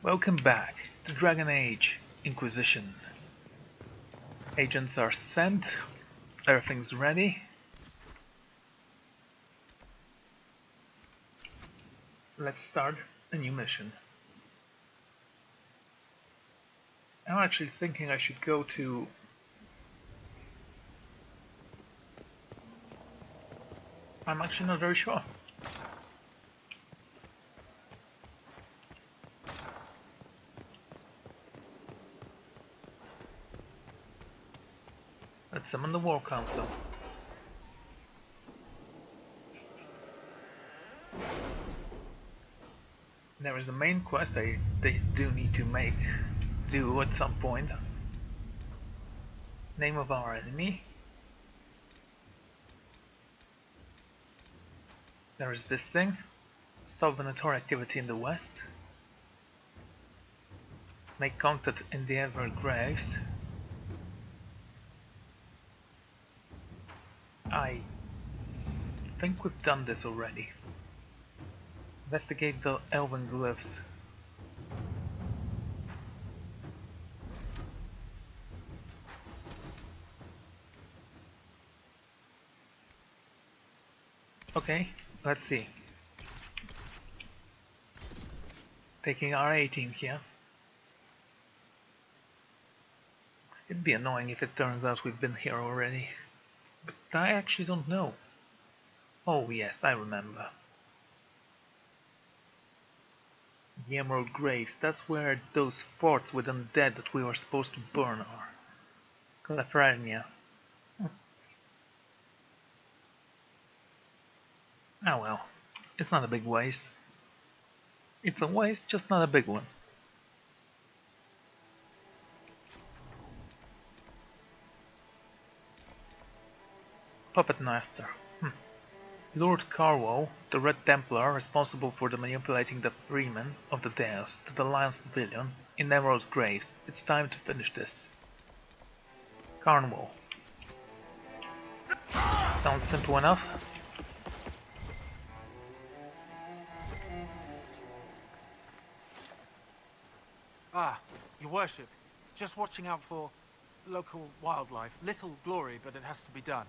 Welcome back to Dragon Age Inquisition. Agents are sent, everything's ready. Let's start a new mission. I'm actually thinking I should go to... I'm actually not very sure. Let's summon the War Council. There is the main quest they do need to do at some point. Name of our enemy. There is this thing. Stop Venator activity in the west. Make contact in the Evergraves. I think we've done this already. Investigate the Elven glyphs. Okay, let's see. Taking R18 here. It'd be annoying if it turns out we've been here already. But I actually don't know. Oh yes, I remember. The Emerald Graves, that's where those forts with undead that we were supposed to burn are. California. Ah well, it's not a big waste. It's a waste, just not a big one. Puppet Master. Lord Carwell, the Red Templar responsible for the manipulating the freemen of the Deus to the Lion's Pavilion in Emerald's Graves. It's time to finish this. Carnwall. Sounds simple enough. Ah, your worship. Just watching out for local wildlife. Little glory, but it has to be done.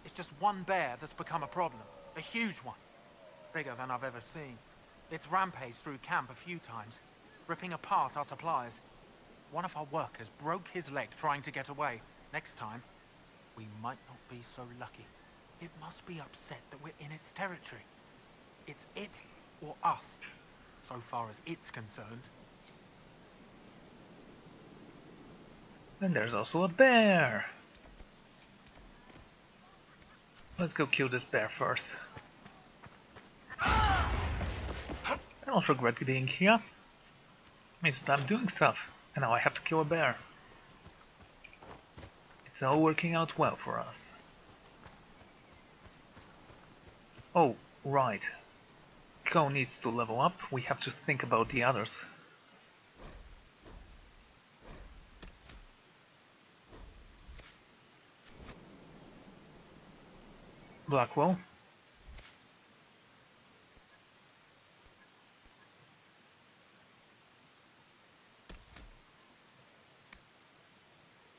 It's just one bear that's become a problem. A huge one. Bigger than I've ever seen. It's rampaged through camp a few times, ripping apart our supplies. One of our workers broke his leg trying to get away. Next time, we might not be so lucky. It must be upset that we're in its territory. It's it or us, so far as it's concerned. And there's also a bear. Let's go kill this bear first. I don't regret being here. Means that I'm doing stuff, and now I have to kill a bear. It's all working out well for us. Oh, right. Ko needs to level up, we have to think about the others. Blackwell.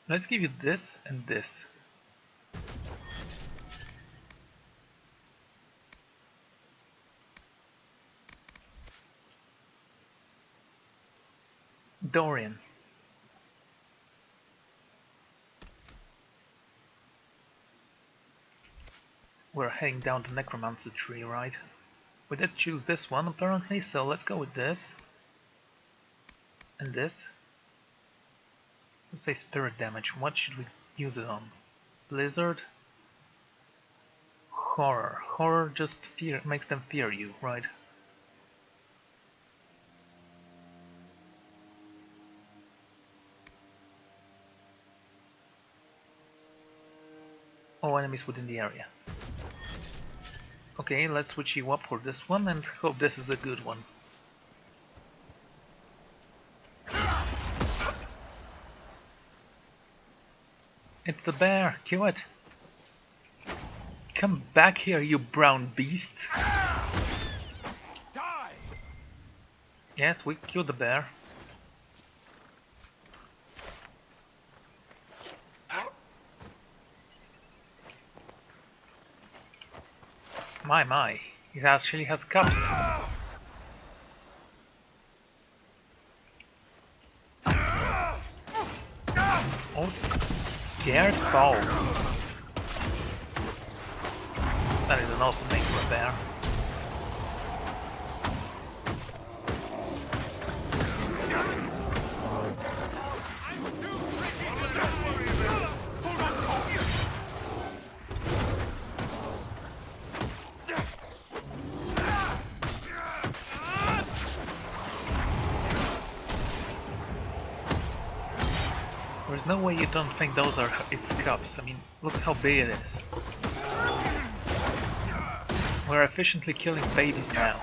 Let's give you this and this. Dorian. We're heading down the Necromancer tree, right? We did choose this one apparently, so let's go with this. And this. Let's say spirit damage. What should we use it on? Blizzard? Horror. Horror just makes them fear you, right? All enemies within the area. Okay, let's switch you up for this one and hope this is a good one. It's the bear, kill it! Come back here, you brown beast! Die! Yes, we killed the bear. My, it actually has cups. Oh, it's scared foul. That is an awesome name for a bear. There's no way you don't think those are its cubs. I mean, look how big it is. We're efficiently killing babies now.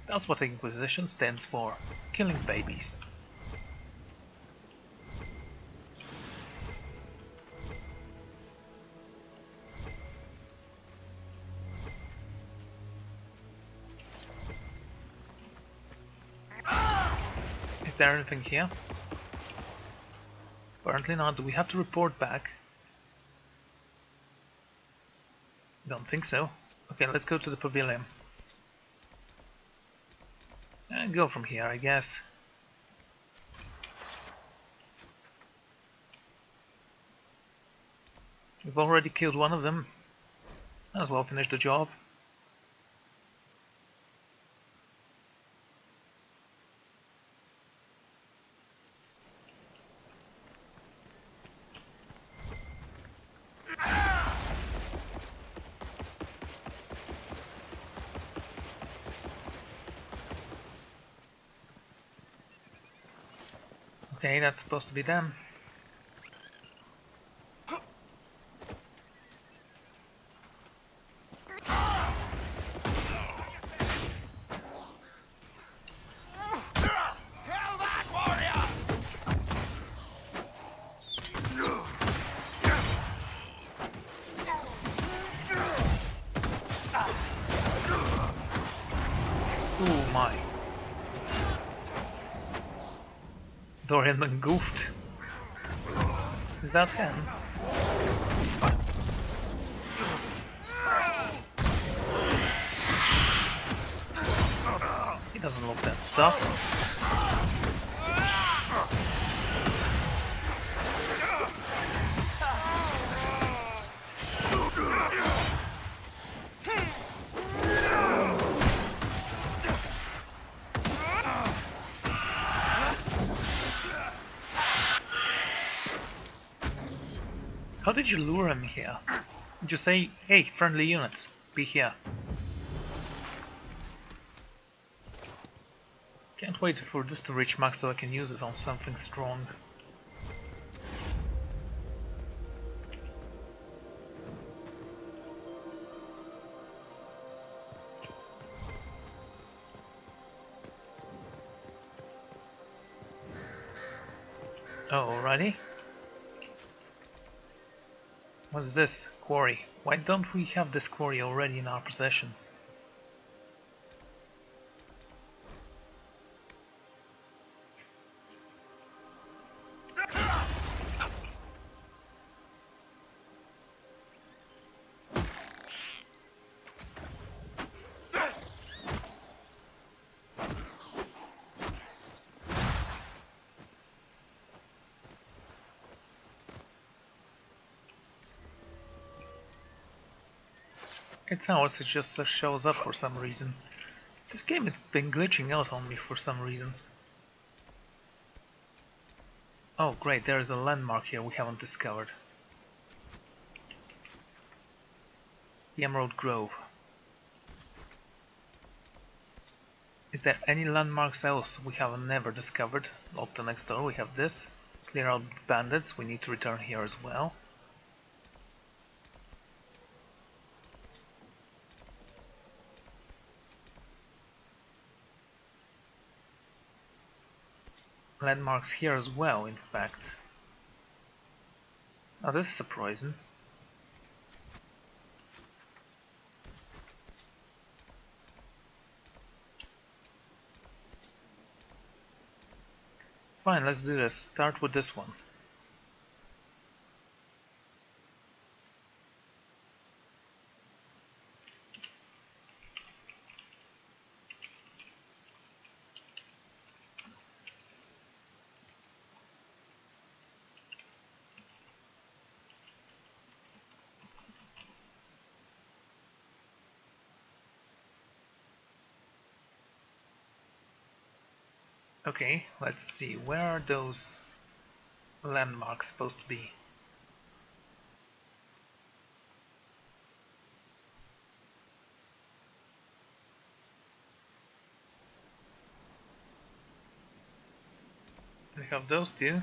That's what Inquisition stands for. Killing babies. Is there anything here? Apparently not. Do we have to report back? Don't think so. Okay, let's go to the pavilion. And go from here, I guess. We've already killed one of them. Might as well finish the job. Okay, that's supposed to be them. Oh my. Dorian been goofed. Is that him? He doesn't look that tough. How did you lure him here? Did you say, hey, friendly units, be here? Can't wait for this to reach max so I can use it on something strong. Alrighty. What is this? Quarry. Why don't we have this quarry already in our possession? It's ours, it just shows up for some reason. This game has been glitching out on me for some reason. Oh great, there is a landmark here we haven't discovered. The Emerald Grove. Is there any landmarks else we have never discovered? Up to next door we have this. Clear out bandits, we need to return here as well. Landmarks here as well, in fact. Now this is surprising. Fine, let's do this. Start with this one. Okay, let's see, where are those landmarks supposed to be? We have those two.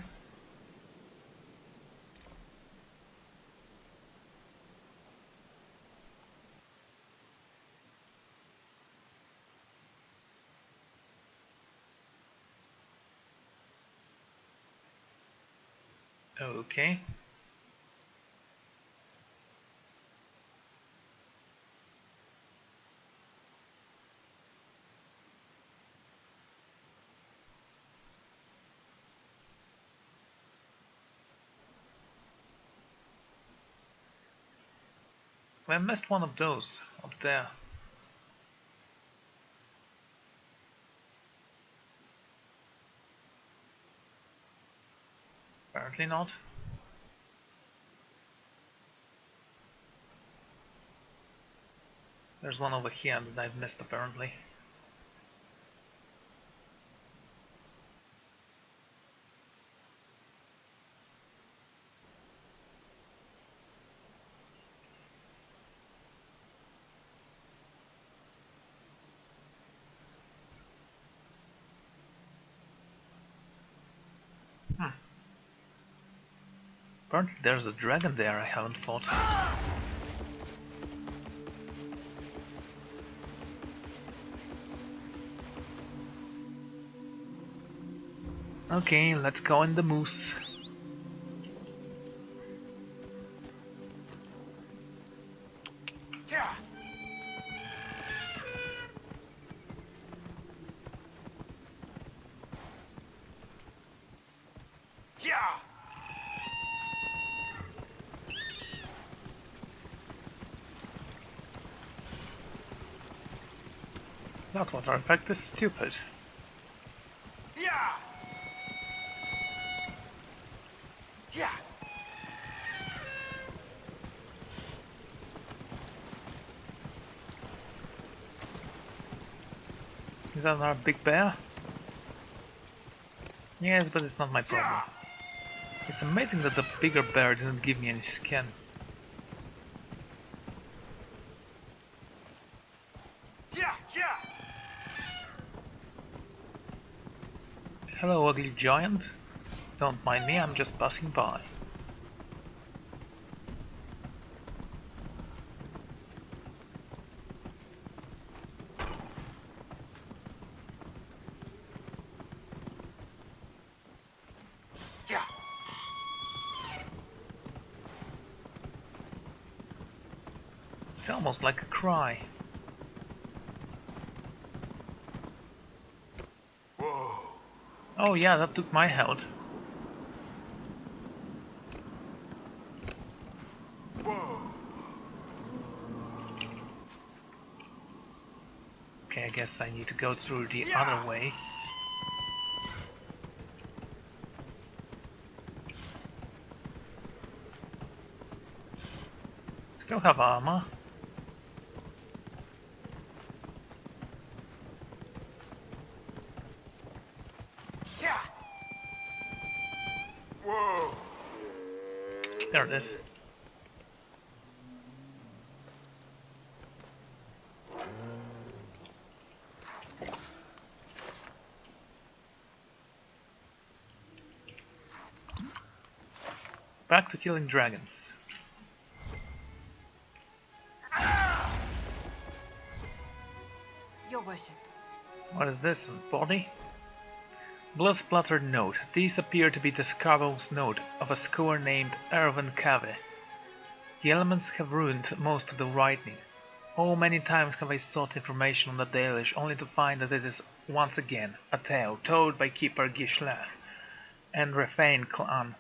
Okay. I missed one of those up there. Apparently not. There's one over here that I've missed apparently. Hmm. Apparently there's a dragon there I haven't fought. Okay, let's go in the moose. Yeah. Yeah. That water effect is stupid. Yeah. Yeah. Is that our big bear? Yes, but it's not my problem. It's amazing that the bigger bear didn't give me any skin. Yeah. Yeah. Hello, ugly giant. Don't mind me, I'm just passing by. Yeah. It's almost like a cry. Whoa. Oh yeah, that took my health. Whoa. Okay, I guess I need to go through the Yeah. other way. Still have armor. Yeah. Whoa. There it is. Back to killing dragons. Your worship. What is this? A body? Blood-splattered note. These appear to be the Scarbo's note of a scholar named Erwin Cave. The elements have ruined most of the writing. Oh, many times have I sought information on the Dalish, only to find that it is once again a tale told by Keeper Gishleth and Refane clan.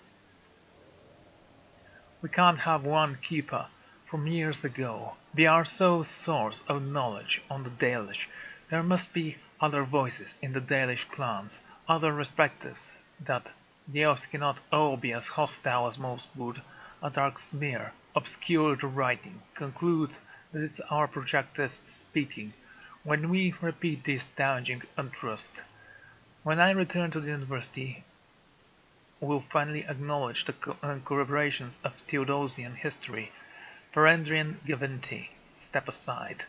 We can't have one keeper. From years ago, be our sole source of knowledge on the Dalish. There must be other voices in the Dalish clans, other perspectives that the elves cannot all be as hostile as most would. A dark smear, obscure the writing, conclude that it's our projectists speaking when we repeat this damaging untrust. When I return to the university, we'll finally acknowledge the corroborations of Theodosian history. Perendrian divinity. Step aside.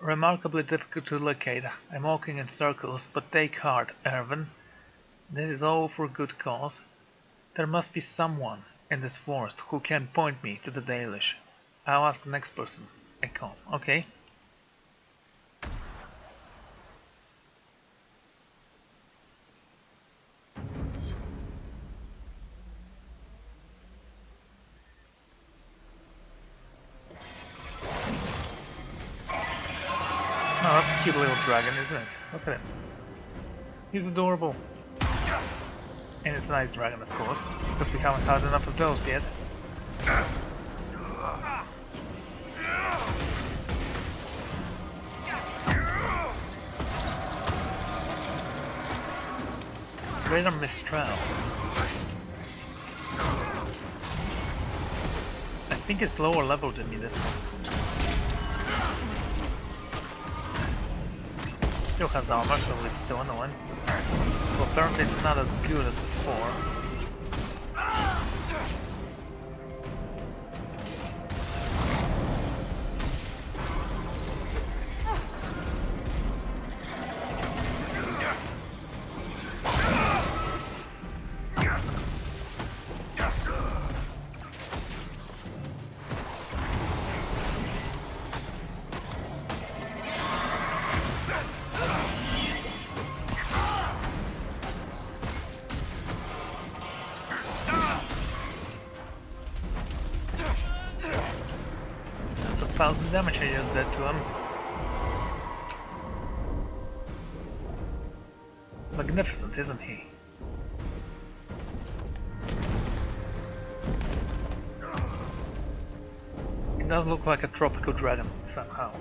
Remarkably difficult to locate. I'm walking in circles, but take heart, Erwin. This is all for good cause. There must be someone in this forest who can point me to the Dalish. I'll ask the next person I call. Okay? Oh, that's a cute little dragon, isn't it? Look at him. He's adorable. And it's a nice dragon, of course, because we haven't had enough of those yet. Greater Mistral. I think it's lower level than me, this one. Still has armor, so it's still annoying. Well, apparently it's not as good as before. That's 1,000 damage I just did to him. Magnificent, isn't he? He does look like a tropical dragon, somehow.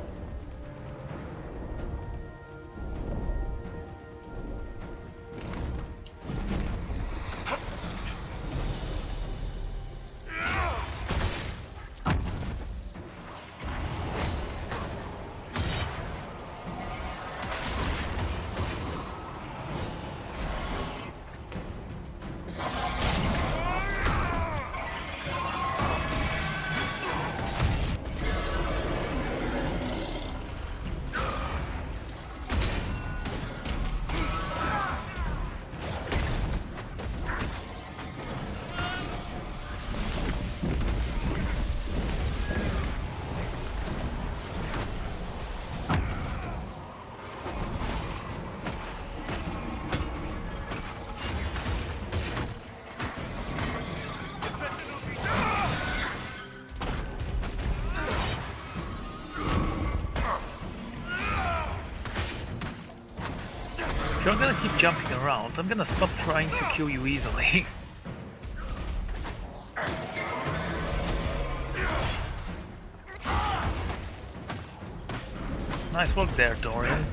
If you're gonna keep jumping around, I'm gonna stop trying to kill you easily. Nice work there, Dorian.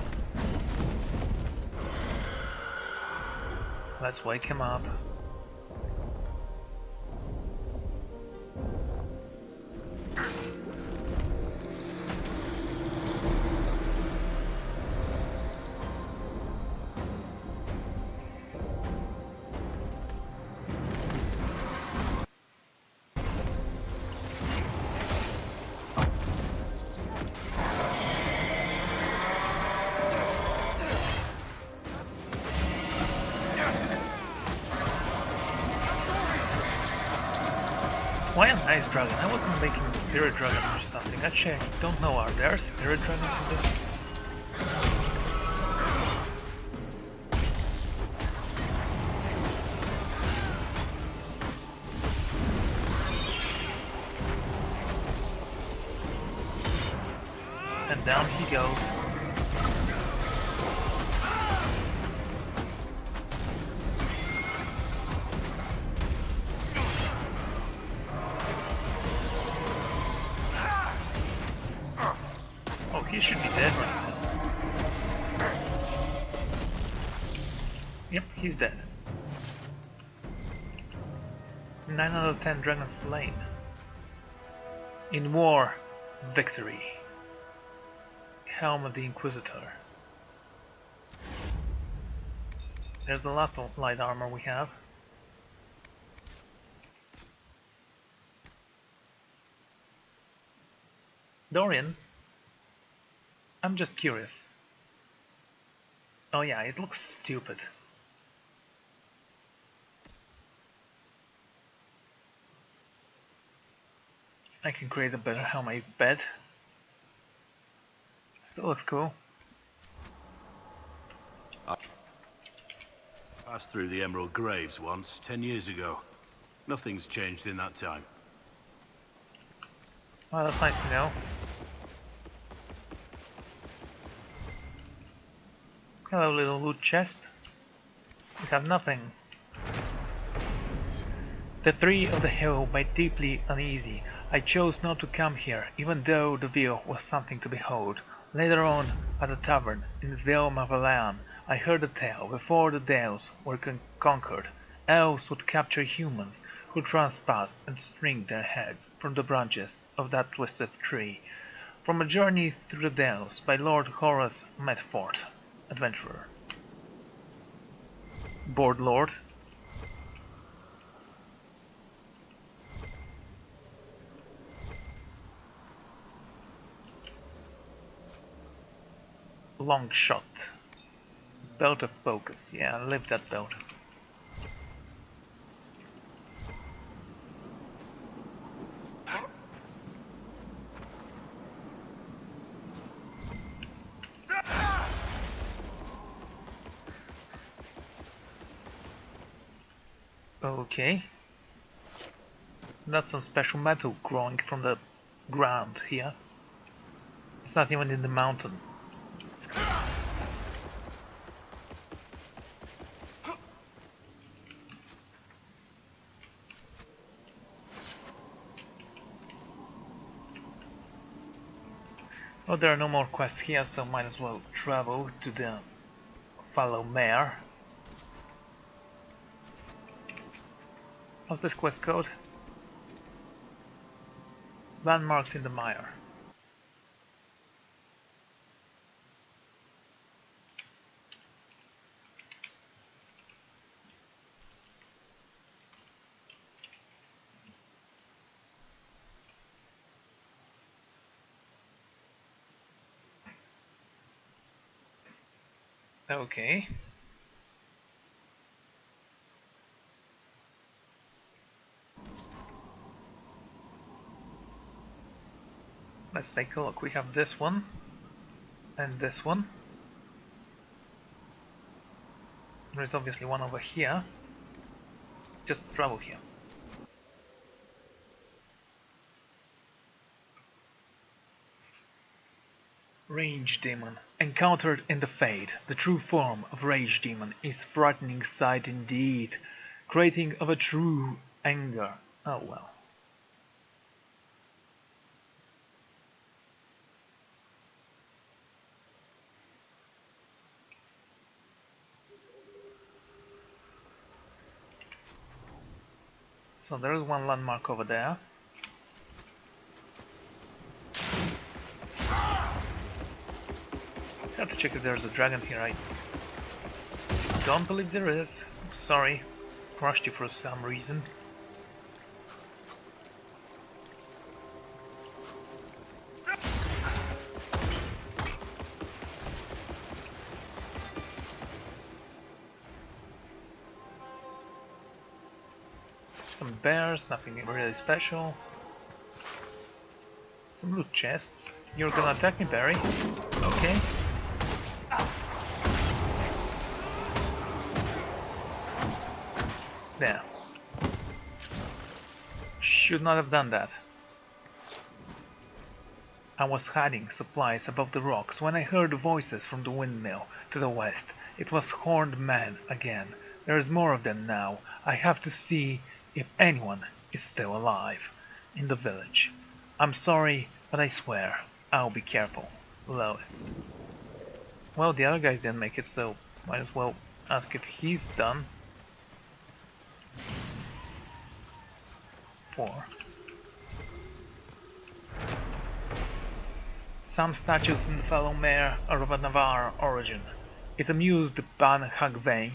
Let's wake him up. Why a nice dragon? I wasn't making a spirit dragon or something. Actually, I don't know, are there spirit dragons in this? And down he goes. Oh, he should be dead right now. Yep, he's dead. 9 out of 10 dragons slain. In war, victory. Helm of the Inquisitor. There's the last light armor we have. Dorian, I'm just curious. Oh yeah, it looks stupid. I can create a better helmet bed. Still looks cool. I passed through the Emerald Graves once, 10 years ago. Nothing's changed in that time. Well, that's nice to know. Hello, little loot chest. We have nothing. The three of the hill made deeply uneasy. I chose not to come here, even though the view was something to behold. Later on, at a tavern in the Vale of Valayan, I heard a tale. Before the Dales were conquered, elves would capture humans who trespass and string their heads from the branches of that twisted tree. From a journey through the Dales by Lord Horace Medford, adventurer. Board Lord. Long shot. Belt of focus. Yeah, I live that belt. Okay. That's some special metal growing from the ground here. It's not even in the mountain. Oh, there are no more quests here, so might as well travel to the Fallow Mare. What's this quest code? Landmarks in the mire. Okay. Let's take a look. We have this one and this one. There's obviously one over here. Just travel here. Rage Demon. Encountered in the Fade, the true form of Rage Demon is frightening sight indeed, creating of a true anger. Oh well. So there is one landmark over there. I have to check if there's a dragon here. I don't believe there is. Sorry, crushed you for some reason. Some bears, nothing really special. Some loot chests. You're gonna attack me, Barry? Okay. There. Should not have done that. I was hiding supplies above the rocks when I heard voices from the windmill to the west. It was Horned Men again. There is more of them now. I have to see if anyone is still alive in the village. I'm sorry, but I swear I'll be careful. Lois. Well, the other guys didn't make it, so might as well ask if he's done. 4. Some statues in the Fallow Mare are of a Navarre origin. It amused Ban Hagvey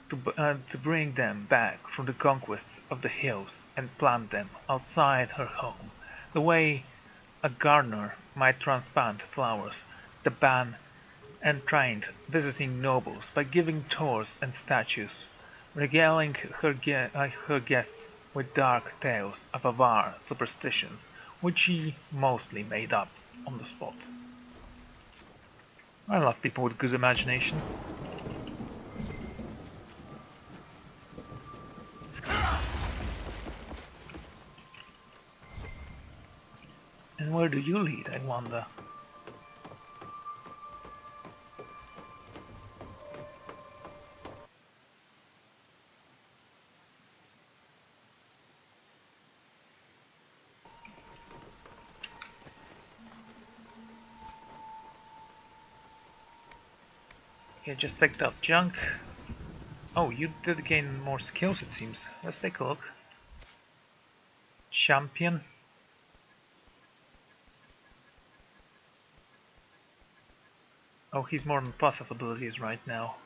to bring them back from the conquests of the hills and plant them outside her home, the way a gardener might transplant flowers. The ban entrained visiting nobles by giving tours and statues, regaling her guests with dark tales of Avar superstitions, which she mostly made up on the spot. I love people with good imagination. And where do you lead, I wonder? Okay, just take that junk. Oh, you did gain more skills, it seems. Let's take a look. Champion. Oh, he's more on passive abilities right now.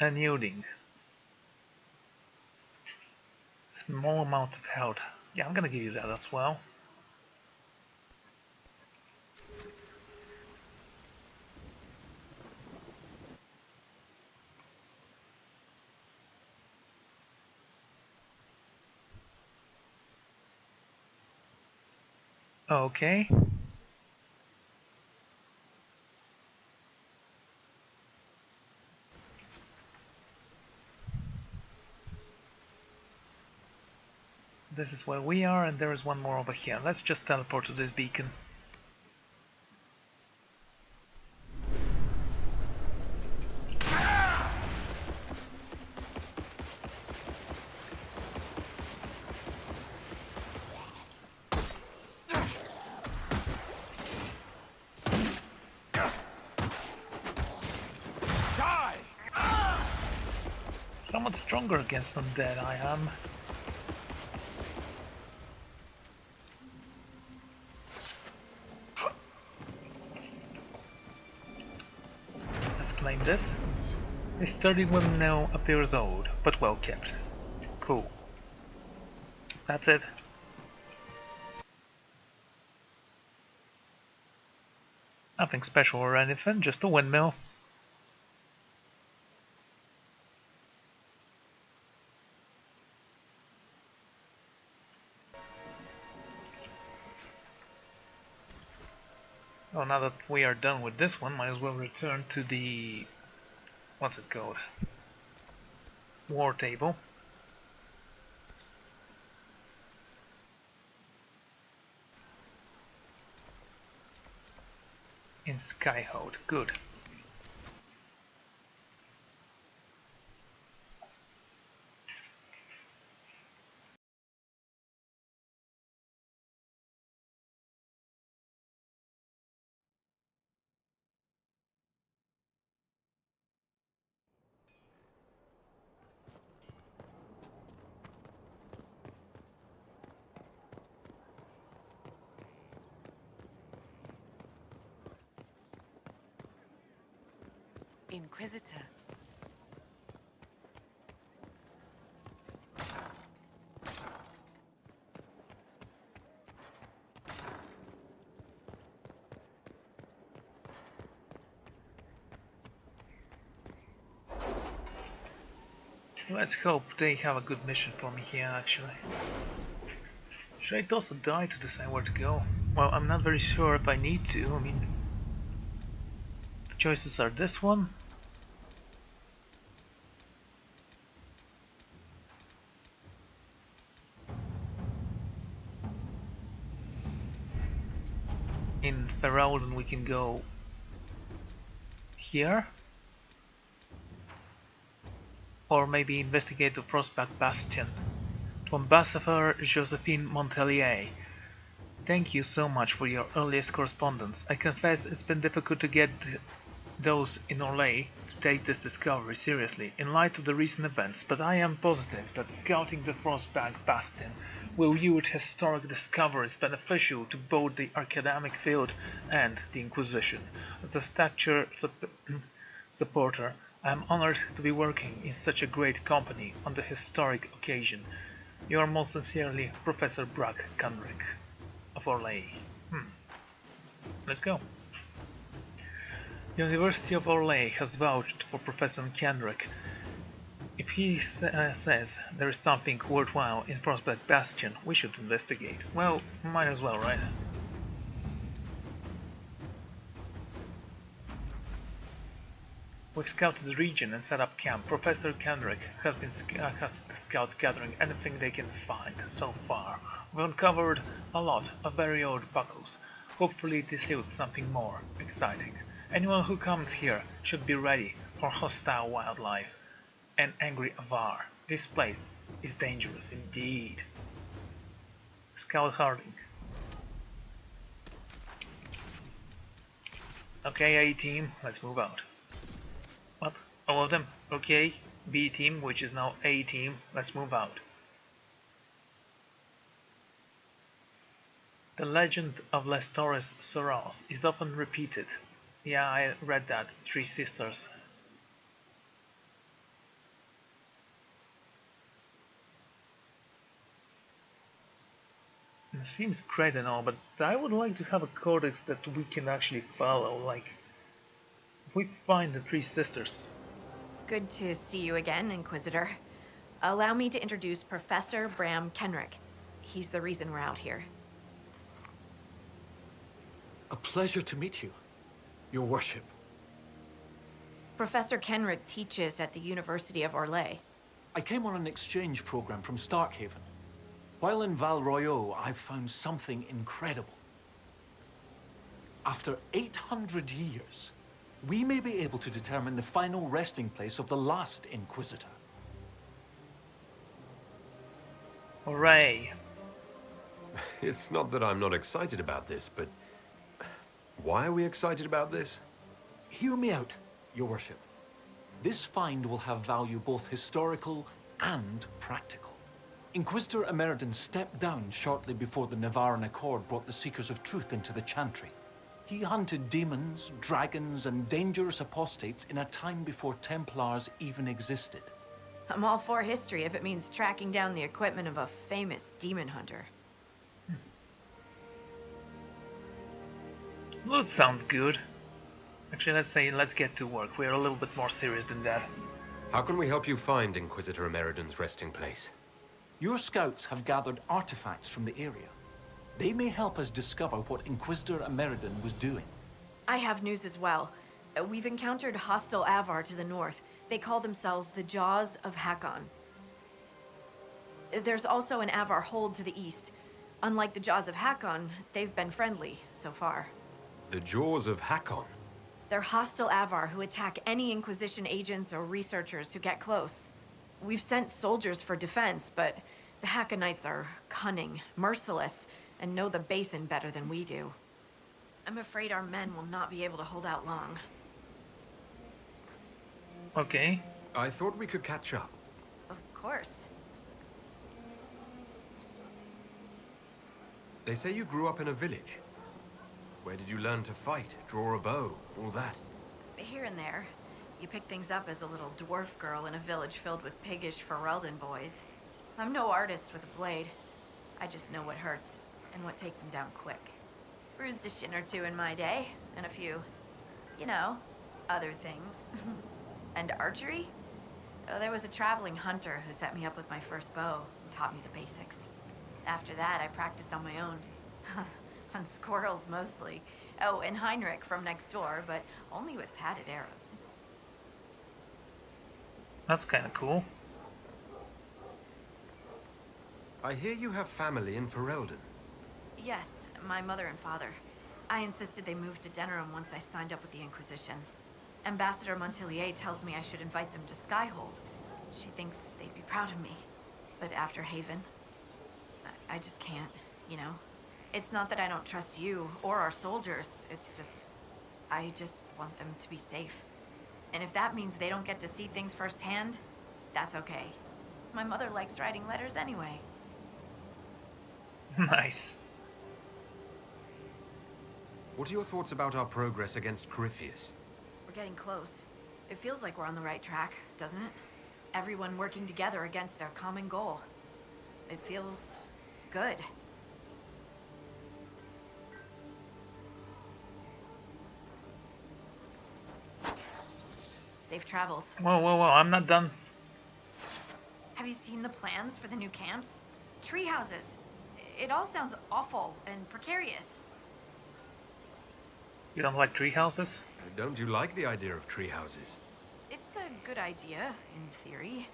Unyielding. Small amount of health. Yeah, I'm gonna give you that as well. Okay. This is where we are, and there is one more over here. Let's just teleport to this beacon. Somewhat stronger against undead I am. Let's claim this. A sturdy woman now appears old, but well kept. Cool. That's it. Nothing special or anything, just a windmill. Oh, now that we are done with this one, might as well return to the... what's it called? War table. In Skyhold. Good. Inquisitor. Let's hope they have a good mission for me here, actually. Should I toss a die to decide where to go? Well, I'm not very sure if I need to. I mean, the choices are this one. In Ferelden we can go here. Or maybe investigate the Frostback Bastion. To Ambassador Josephine Montelier. Thank you so much for your earliest correspondence. I confess it's been difficult to get those in Orlais to take this discovery seriously in light of the recent events, but I am positive that scouting the Frostback Bastion We viewed historic discoveries beneficial to both the academic field and the Inquisition. As a stature supporter, I am honored to be working in such a great company on the historic occasion. Yours most sincerely, Professor Brack Kendrick of Orlais. Let's go. The University of Orlais has vouched for Professor Kendrick. If he says there is something worthwhile in Prospect Bastion, we should investigate. Well, might as well, right? We've scouted the region and set up camp. Professor Kendrick has the scouts gathering anything they can find so far. We've uncovered a lot of very old buckles. Hopefully this yields something more exciting. Anyone who comes here should be ready for hostile wildlife and angry Avar. This place is dangerous indeed. Scout Harding. Okay, A team, let's move out. What? All of them? Okay. B team, which is now A team, let's move out. The legend of Les Torres Soros is often repeated. Yeah, I read that. Three Sisters. It seems great and all, but I would like to have a codex that we can actually follow. Like, if we find the Three Sisters. Good to see you again, Inquisitor. Allow me to introduce Professor Bram Kenrick. He's the reason we're out here. A pleasure to meet you, Your Worship. Professor Kenrick teaches at the University of Orlais. I came on an exchange program from Starkhaven. While in Val Royeaux, I've found something incredible. After 800 years, we may be able to determine the final resting place of the last Inquisitor. Hooray! It's not that I'm not excited about this, but why are we excited about this? Hear me out, Your Worship. This find will have value both historical and practical. Inquisitor Emeridon stepped down shortly before the Nevarran Accord brought the Seekers of Truth into the Chantry. He hunted demons, dragons, and dangerous apostates in a time before Templars even existed. I'm all for history if it means tracking down the equipment of a famous demon hunter. Well, it sounds good. Actually, let's get to work. We're a little bit more serious than that. How can we help you find Inquisitor Emeridon's resting place? Your scouts have gathered artifacts from the area. They may help us discover what Inquisitor Emeridon was doing. I have news as well. We've encountered hostile Avar to the north. They call themselves the Jaws of Hakon. There's also an Avar hold to the east. Unlike the Jaws of Hakon, they've been friendly so far. The Jaws of Hakon? They're hostile Avar who attack any Inquisition agents or researchers who get close. We've sent soldiers for defense, but the Hakonites are cunning, merciless, and know the basin better than we do. I'm afraid our men will not be able to hold out long. Okay. I thought we could catch up. Of course. They say you grew up in a village. Where did you learn to fight, draw a bow, all that? Here and there. You pick things up as a little dwarf girl in a village filled with piggish Ferelden boys. I'm no artist with a blade. I just know what hurts, and what takes them down quick. Bruised a shin or two in my day, and a few, you know, other things. And archery? Oh, there was a traveling hunter who set me up with my first bow and taught me the basics. After that, I practiced on my own. On squirrels, mostly. Oh, and Heinrich from next door, but only with padded arrows. That's kind of cool. I hear you have family in Ferelden. Yes, my mother and father. I insisted they moved to Denerim once I signed up with the Inquisition. Ambassador Montilier tells me I should invite them to Skyhold. She thinks they'd be proud of me. But after Haven, I just can't, you know? It's not that I don't trust you or our soldiers. It's just, I just want them to be safe. And if that means they don't get to see things firsthand, that's okay. My mother likes writing letters anyway. Nice. What are your thoughts about our progress against Corypheus? We're getting close. It feels like we're on the right track, doesn't it? Everyone working together against our common goal. It feels good. Safe travels. Whoa, whoa, whoa, I'm not done. Have you seen the plans for the new camps? Tree houses. It all sounds awful and precarious. You don't like tree houses? Don't you like the idea of tree houses? It's a good idea, in theory.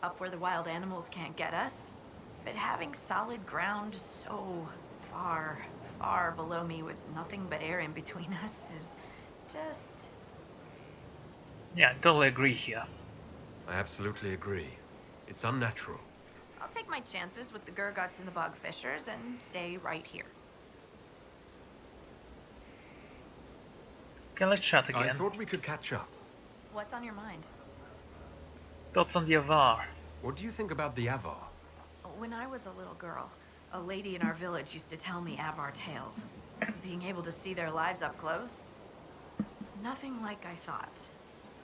Up where the wild animals can't get us. But having solid ground so far, far below me with nothing but air in between us is just... Yeah, I totally agree here. I absolutely agree. It's unnatural. I'll take my chances with the Gurguts and the Bugfishers and stay right here. Okay, let's chat again. I thought we could catch up. What's on your mind? Thoughts on the Avar? What do you think about the Avar? When I was a little girl, a lady in our village used to tell me Avar tales. Being able to see their lives up close, it's nothing like I thought.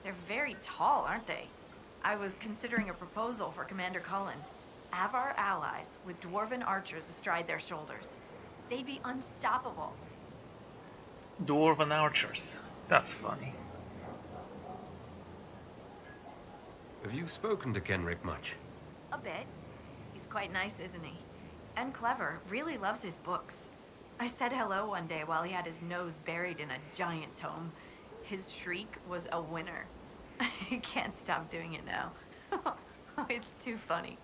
They're very tall, aren't they? I was considering a proposal for Commander Cullen. Avar allies with dwarven archers astride their shoulders. They'd be unstoppable. Dwarven archers. That's funny. Have you spoken to Kenrick much? A bit. He's quite nice, isn't he? And clever. Really loves his books. I said hello one day while he had his nose buried in a giant tome. His shriek was a winner. I can't stop doing it now. It's too funny.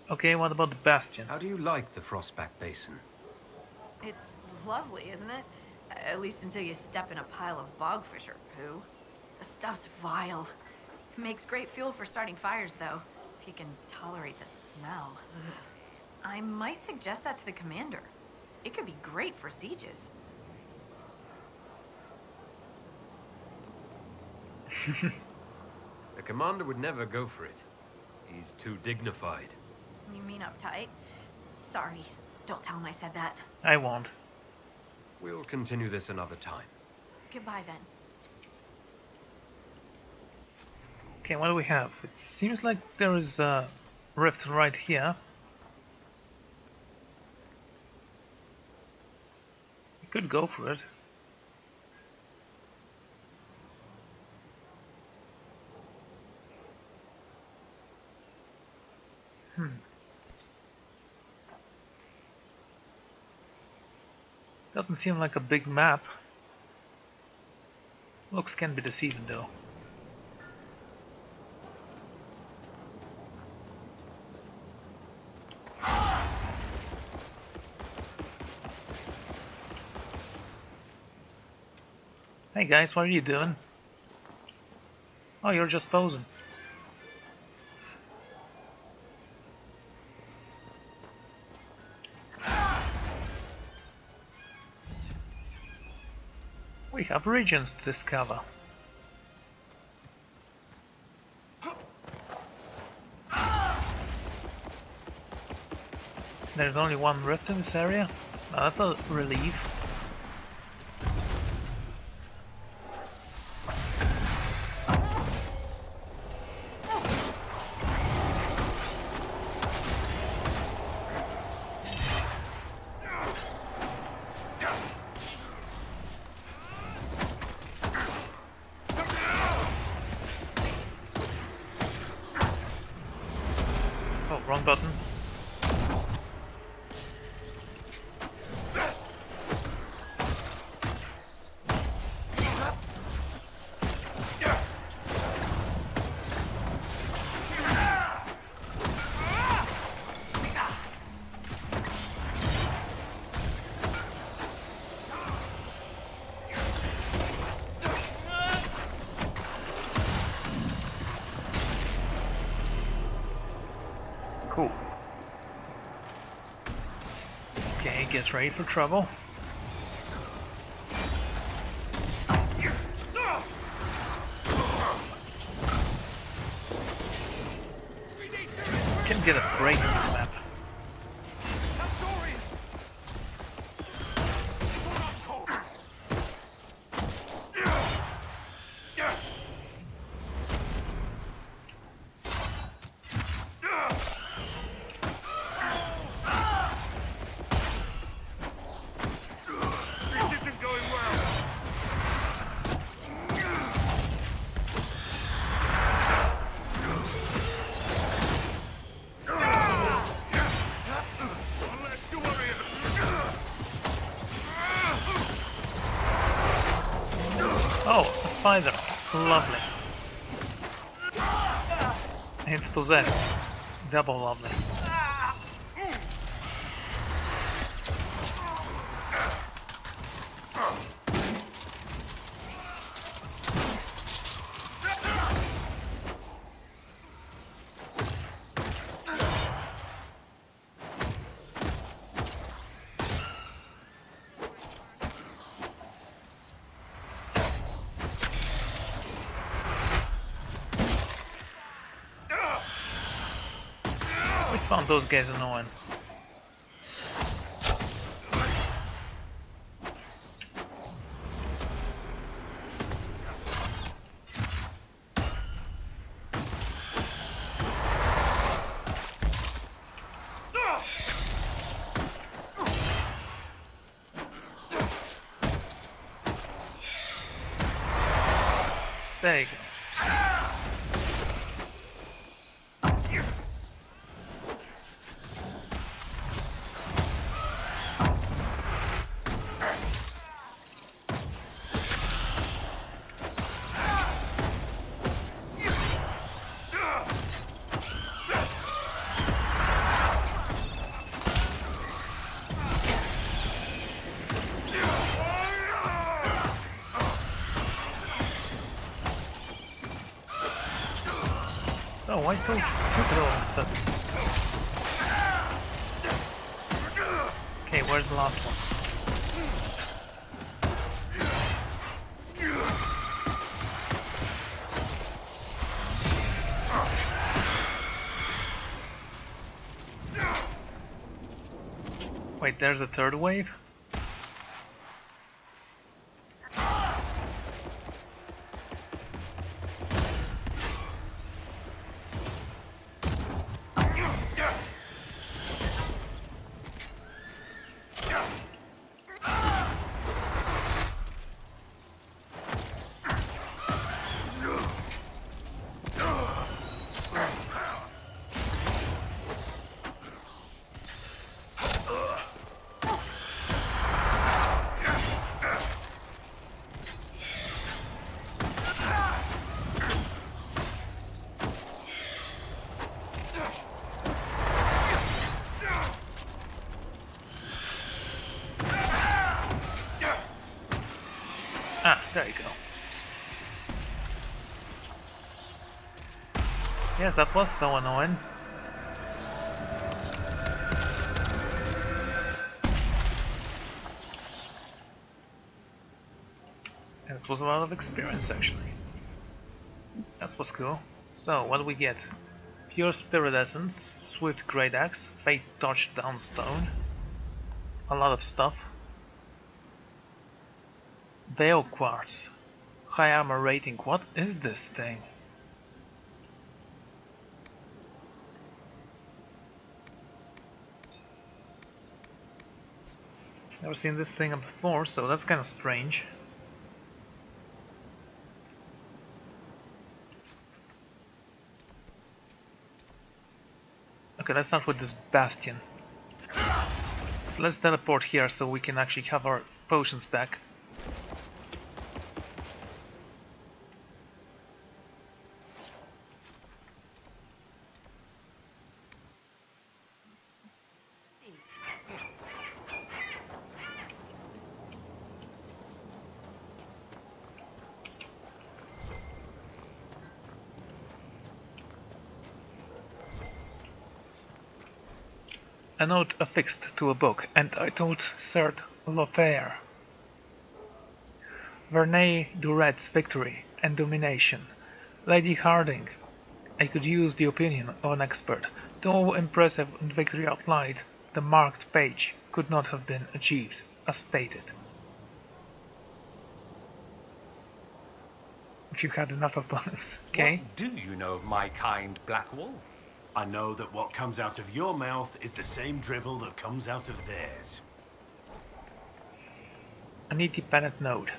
Okay, what about the Bastion? How do you like the Frostback Basin? It's lovely, isn't it? At least until you step in a pile of bogfish or poo. The stuff's vile. Makes great fuel for starting fires, though, if you can tolerate the smell. Ugh. I might suggest that to the commander. It could be great for sieges. The commander would never go for it. He's too dignified. You mean uptight? Sorry. Don't tell him I said that. I won't. We'll continue this another time. Goodbye, then. Okay, what do we have? It seems like there is a rift right here. We could go for it. Doesn't seem like a big map. Looks can be deceiving though. Hey guys, what are you doing? Oh, you're just posing. We have regions to discover. There's only one rift in this area? Now that's a relief. Oh, wrong button. Cool. Okay, get ready for trouble. get a break on this map. Oh, a spider. Lovely. It's possessed. Double lovely. Always found those guys annoying. There you go. So why so stupid all of a sudden? Okay, where's the last one? Wait, there's a third wave? Ah, there you go. Yes, that was so annoying. And it was a lot of experience actually. That was cool. So, what do we get? Pure Spirit Essence, Swift Great Axe, Fate Touchdown Stone. A lot of stuff. Veil Quartz. High armor rating. What is this thing? Never seen this thing before, so that's kind of strange. Okay, let's start with this Bastion. Let's teleport here so we can actually have our potions back. A note affixed to a book, entitled Third Lothair. Verney Duret's victory and domination. Lady Harding, I could use the opinion of an expert. Though impressive in victory outlined, the marked page could not have been achieved, as stated. If you had enough of those, okay? What do you know of my kind, Blackwall? I know that what comes out of your mouth is the same drivel that comes out of theirs. An independent note.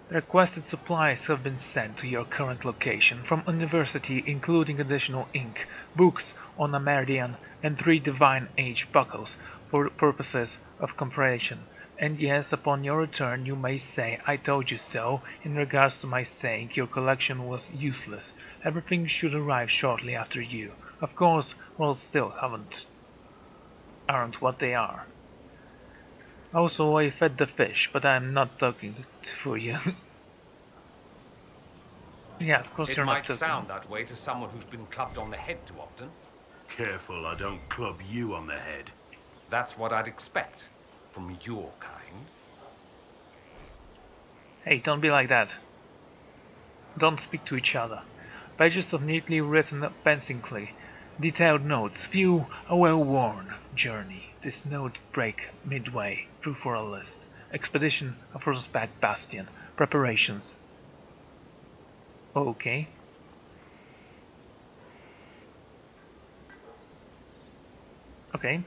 The requested supplies have been sent to your current location from University, including additional ink, books on Ameridian, and 3 Divine Age buckles for purposes of comparison. And yes, upon your return you may say I told you so in regards to my saying your collection was useless. Everything should arrive shortly after you. Of course, worlds still aren't what they are. Also, I fed the fish, but I'm not talking for you. Yeah, of course It you're not might talking. sound that way to someone who's been clubbed on the head too often. Careful I don't club you on the head. That's what I'd expect from your kind. Hey, don't be like that. Don't speak to each other. Pages of neatly written painstakingly detailed notes view a well-worn journey. This note break midway through for a list. Expedition of Rosback Bastion. Preparations. Okay. Okay.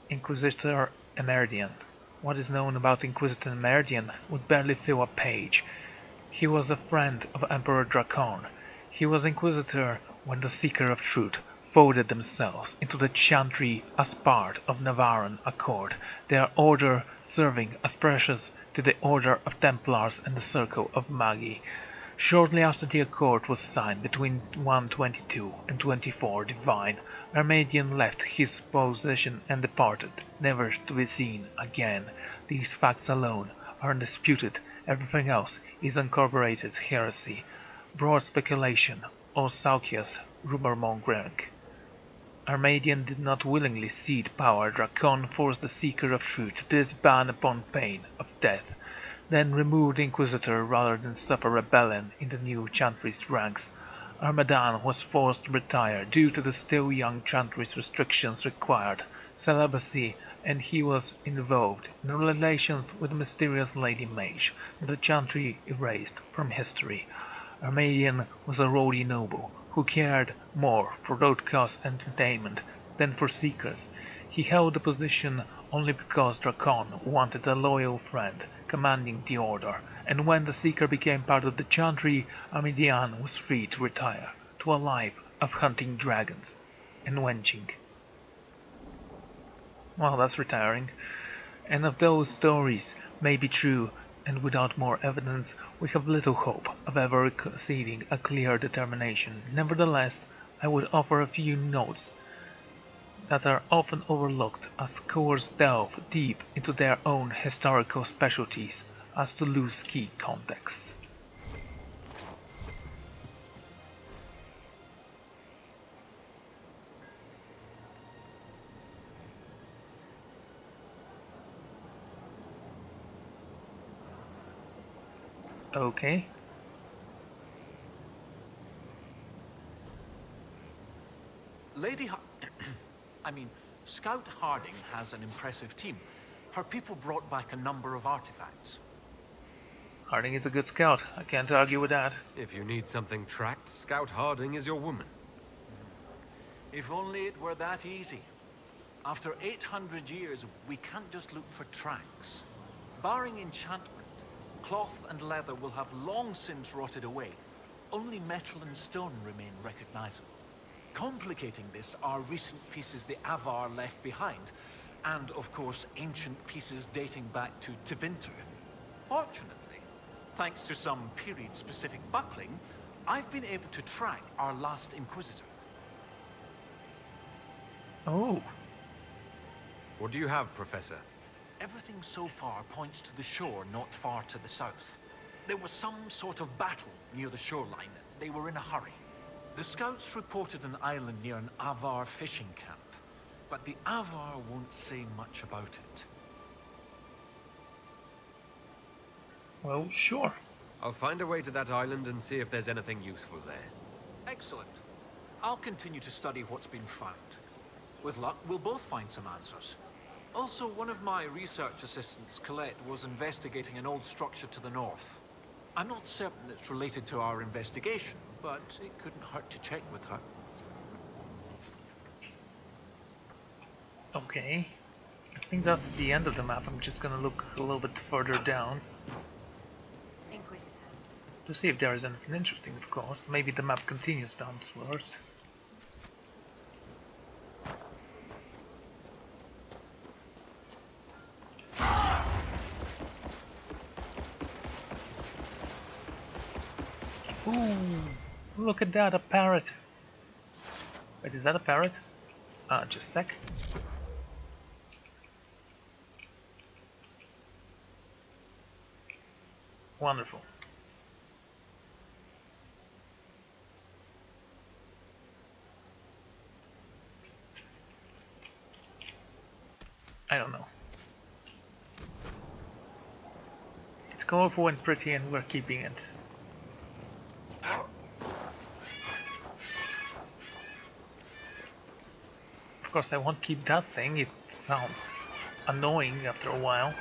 Inquisitor Emeridian. What is known about Inquisitor Emeridian would barely fill a page. He was a friend of Emperor Dracon. He was Inquisitor when the Seeker of Truth folded themselves into the Chantry as part of Navarran Accord, their order serving as precious to the Order of Templars and the Circle of Magi. Shortly after the accord was signed between 122 and 24 Divine, Armadian left his position and departed, never to be seen again. These facts alone are undisputed. Everything else is uncorroborated heresy, broad speculation, or Saukia's rumor-mongering. Armadian did not willingly cede power. Dracon forced the Seeker of Truth to disband upon pain of death, then removed the Inquisitor rather than suffer rebellion in the new Chantry's ranks. Armadan was forced to retire due to the still young Chantry's restrictions required celibacy, and he was involved in relations with the mysterious Lady Mage that the Chantry erased from history. Armadian was a rowdy noble who cared more for road-cause entertainment than for seekers. He held the position only because Dracon wanted a loyal friend commanding the order, and when the Seeker became part of the Chantry, Armadian was free to retire to a life of hunting dragons and wenching. Well, that's retiring. And if those stories may be true, and without more evidence, we have little hope of ever receiving a clear determination. Nevertheless, I would offer a few notes that are often overlooked as scholars delve deep into their own historical specialties as to lose key context. Okay. Scout Harding has an impressive team. Her people brought back a number of artifacts. Harding is a good scout. I can't argue with that. If you need something tracked, Scout Harding is your woman. If only it were that easy. After 800 years, we can't just look for tracks. Barring enchantment, cloth and leather will have long since rotted away. Only metal and stone remain recognizable. Complicating this are recent pieces the Avar left behind, and of course ancient pieces dating back to Tevinter. Fortunately, thanks to some period-specific buckling, I've been able to track our last Inquisitor. Oh. What do you have, Professor? Everything so far points to the shore not far to the south. There was some sort of battle near the shoreline. They were in a hurry. The scouts reported an island near an Avar fishing camp, but the Avar won't say much about it. Well, sure. I'll find a way to that island and see if there's anything useful there. Excellent. I'll continue to study what's been found. With luck, we'll both find some answers. Also, one of my research assistants, Colette, was investigating an old structure to the north. I'm not certain it's related to our investigation, but it couldn't hurt to check with her. Okay. I think that's the end of the map. I'm just gonna look a little bit further down Inquisitor. to see if there is anything interesting, of course. Maybe the map continues downwards. Ooh, look at that, a parrot. Wait, is that a parrot? Just a sec. Wonderful. I don't know. It's colorful and pretty and we're keeping it. Of course I won't keep that thing, it sounds annoying after a while.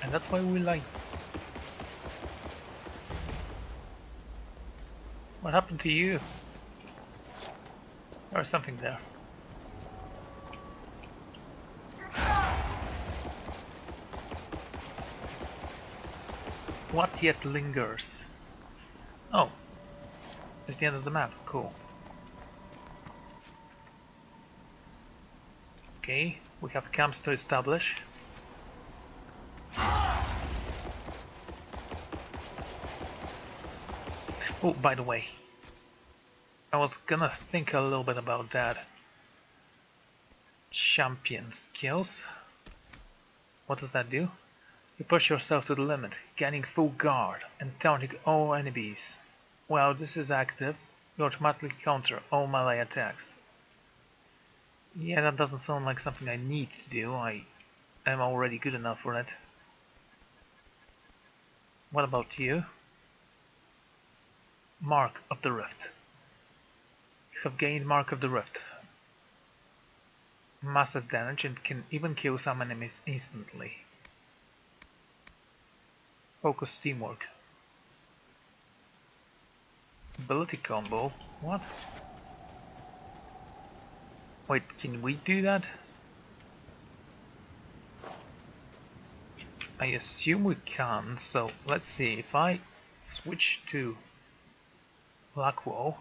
And that's why we like... What happened to you? There's something there. What yet lingers? Oh, it's the end of the map. Cool. Okay, we have camps to establish. Oh, by the way, I was gonna think a little bit about that. Champion skills. What does that do? You push yourself to the limit, gaining full guard and taunting all enemies. While this is active, you automatically counter all melee attacks. Yeah, that doesn't sound like something I need to do. I am already good enough for it. What about you? Mark of the Rift. You have gained Mark of the Rift. Massive damage and can even kill some enemies instantly. Focus teamwork. Ability combo. What? Wait, can we do that? I assume we can, so let's see. If I switch to Blackwall,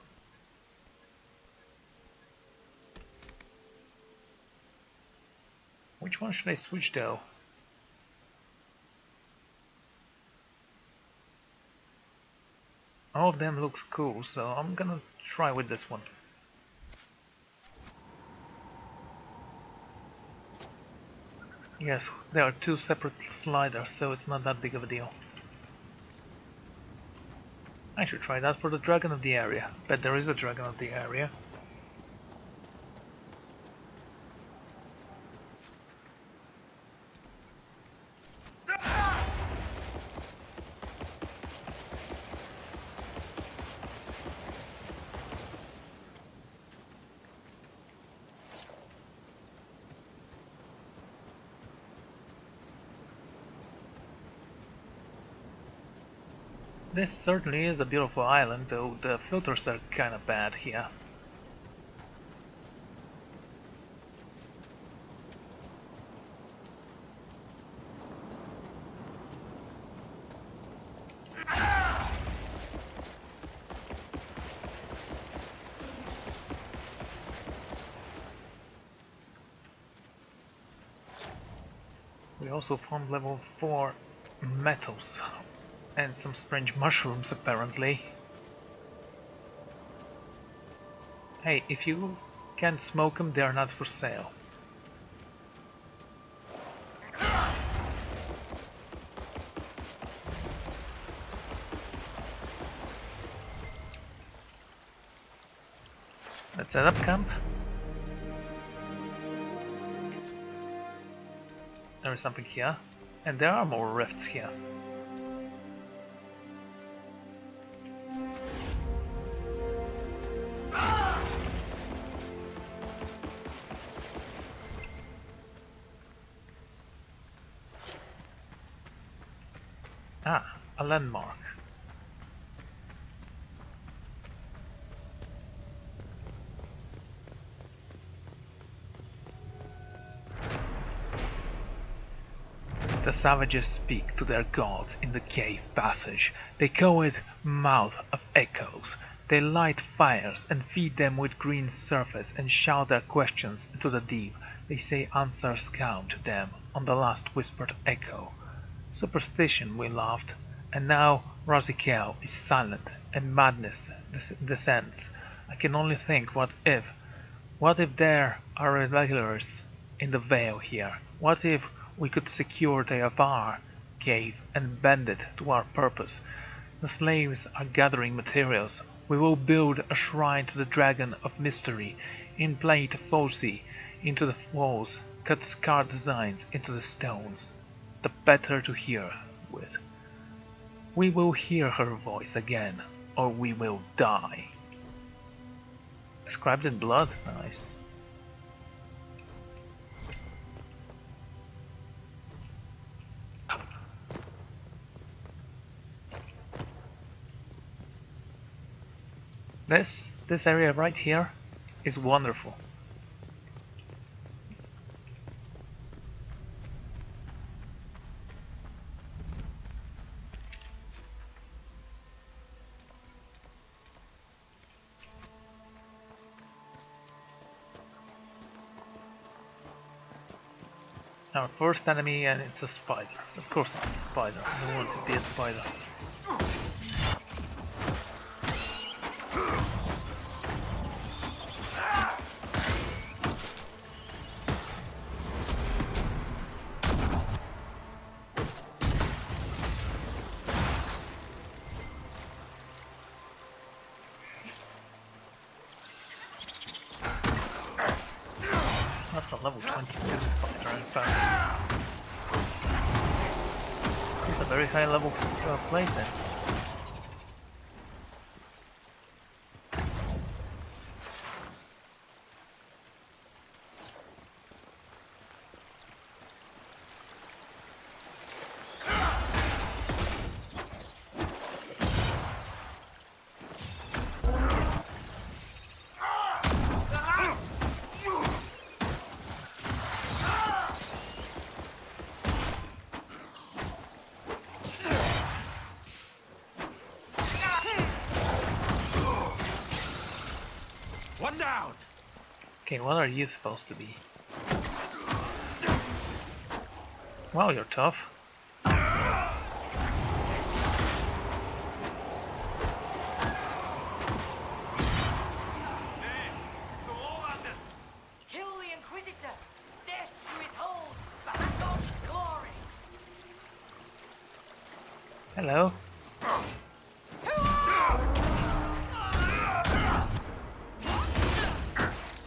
which one should I switch though? All of them looks cool, so I'm gonna try with this one. Yes, there are two separate sliders, so it's not that big of a deal. I should try that for the dragon of the area. Bet there is a dragon of the area. This certainly is a beautiful island, though the filters are kinda bad here. We also found level 4 metals. And some strange mushrooms, apparently. Hey, if you can't smoke them, they're not for sale. Let's set up camp. There is something here. And there are more rifts here. Ah, a landmark. The savages speak to their gods in the cave passage. They call it Mouth of Echoes. They light fires and feed them with green surface and shout their questions into the deep. They say answers come to them on the last whispered echo. Superstition, we laughed, and now Razikel is silent and madness descends. I can only think what if there are regulars in the Vale here? What if we could secure the Avar cave and bend it to our purpose? The slaves are gathering materials. We will build a shrine to the Dragon of Mystery, implante Foci into the walls, cut scar designs into the stones. The better to hear with. We will hear her voice again, or we will die. Scribed in blood, nice. This area right here is wonderful. Our first enemy, and it's a spider. Of course it's a spider. I don't want to be a spider. That's a level 22 spider, in fact. He's a very high level plaything. One down! Okay, what are you supposed to be? Wow, you're tough. Kill the Inquisitor! Death to his hold! For Hangov's glory! Hello.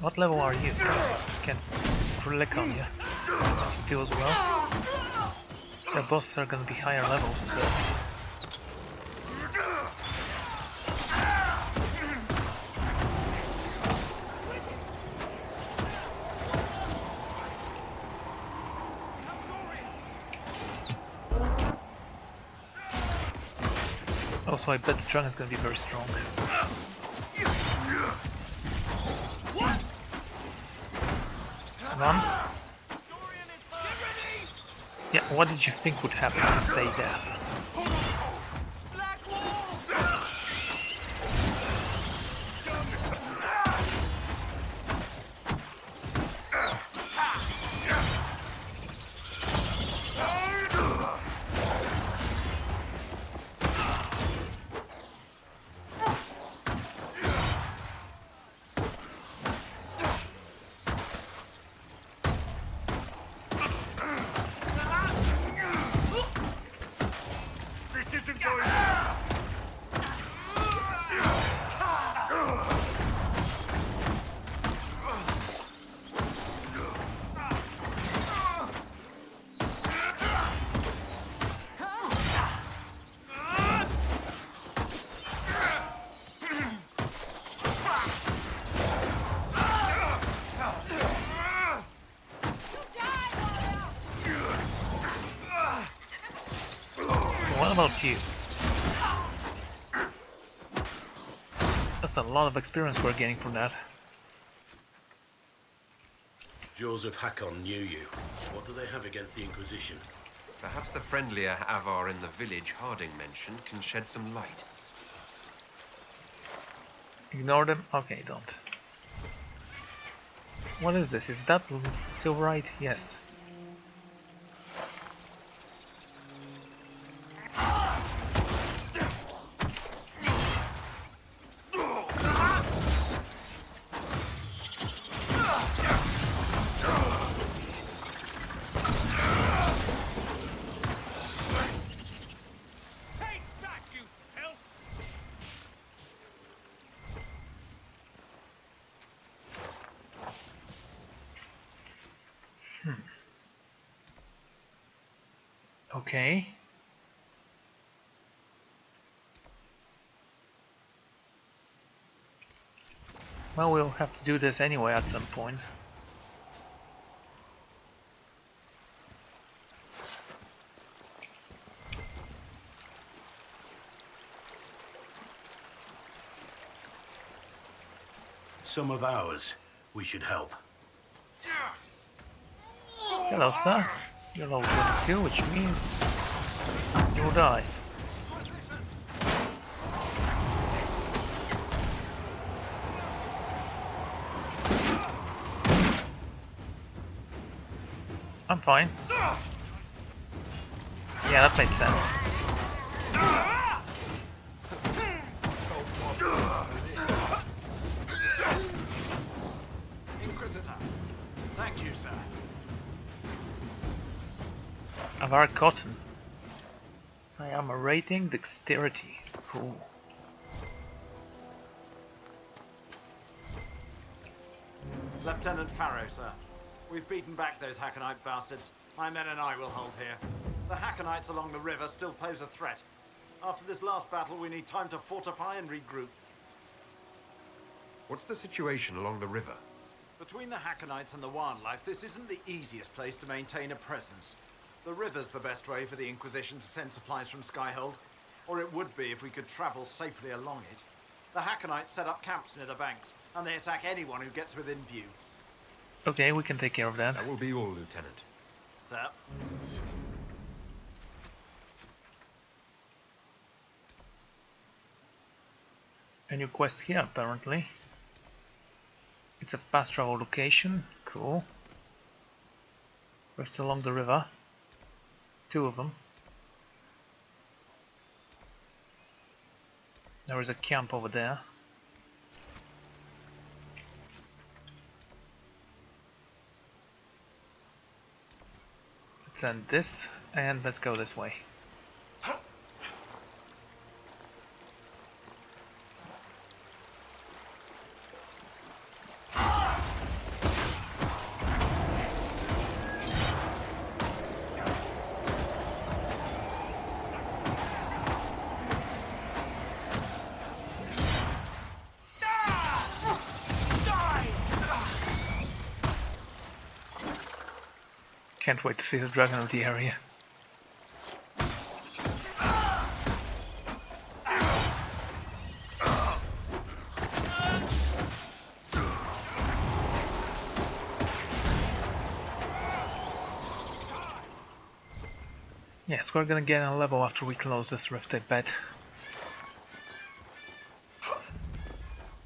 What level are you? Can't click on you. Do as well. The bosses are gonna be higher levels, so. Also, I bet the dragon is gonna be very strong. Run. Yeah, what did you think would happen if you stayed there? about you? That's a lot of experience we're getting from that. Joseph Hakon knew you. What do they have against the Inquisition? Perhaps the friendlier Avar in the village Harding mentioned can shed some light. Ignore them? Okay, don't. What is this? Is that silverite? Yes. Okay. Well, we'll have to do this anyway at some point. Some of ours. We should help. Hello, sir. You're level 22, which means you'll die. I'm fine. Yeah, that made sense. Inquisitor. Thank you, sir. Avar Cotton. I am a rating dexterity. Cool. Lieutenant Farrow, sir. We've beaten back those Hackenite bastards. My men and I will hold here. The Hackenites along the river still pose a threat. After this last battle, we need time to fortify and regroup. What's the situation along the river? Between the Hackenites and the wildlife, this isn't the easiest place to maintain a presence. The river's the best way for the Inquisition to send supplies from Skyhold, or it would be if we could travel safely along it. The Hackenites set up camps near the banks, and they attack anyone who gets within view. Okay, we can take care of that. That will be all, Lieutenant. Sir? A new quest here, apparently. It's a fast travel location. Cool. Rifts along the river. 2 of them. There is a camp over there. Let's end this and let's go this way. Can't wait to see the dragon of the area. Yes, we're gonna get a level after we close this rift, I bet.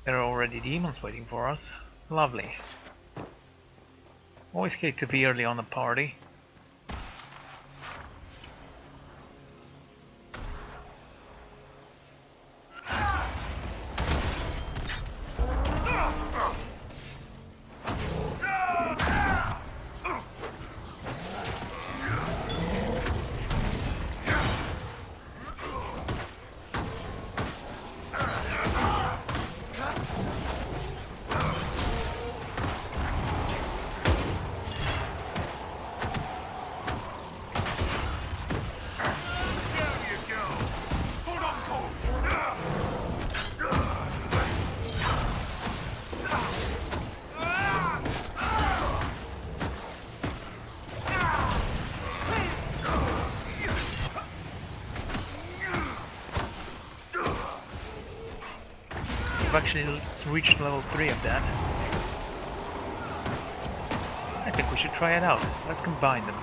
There are already demons waiting for us. Lovely. Always hate to be early on a party. We've actually reached level 3 of that. I think we should try it out. Let's combine them.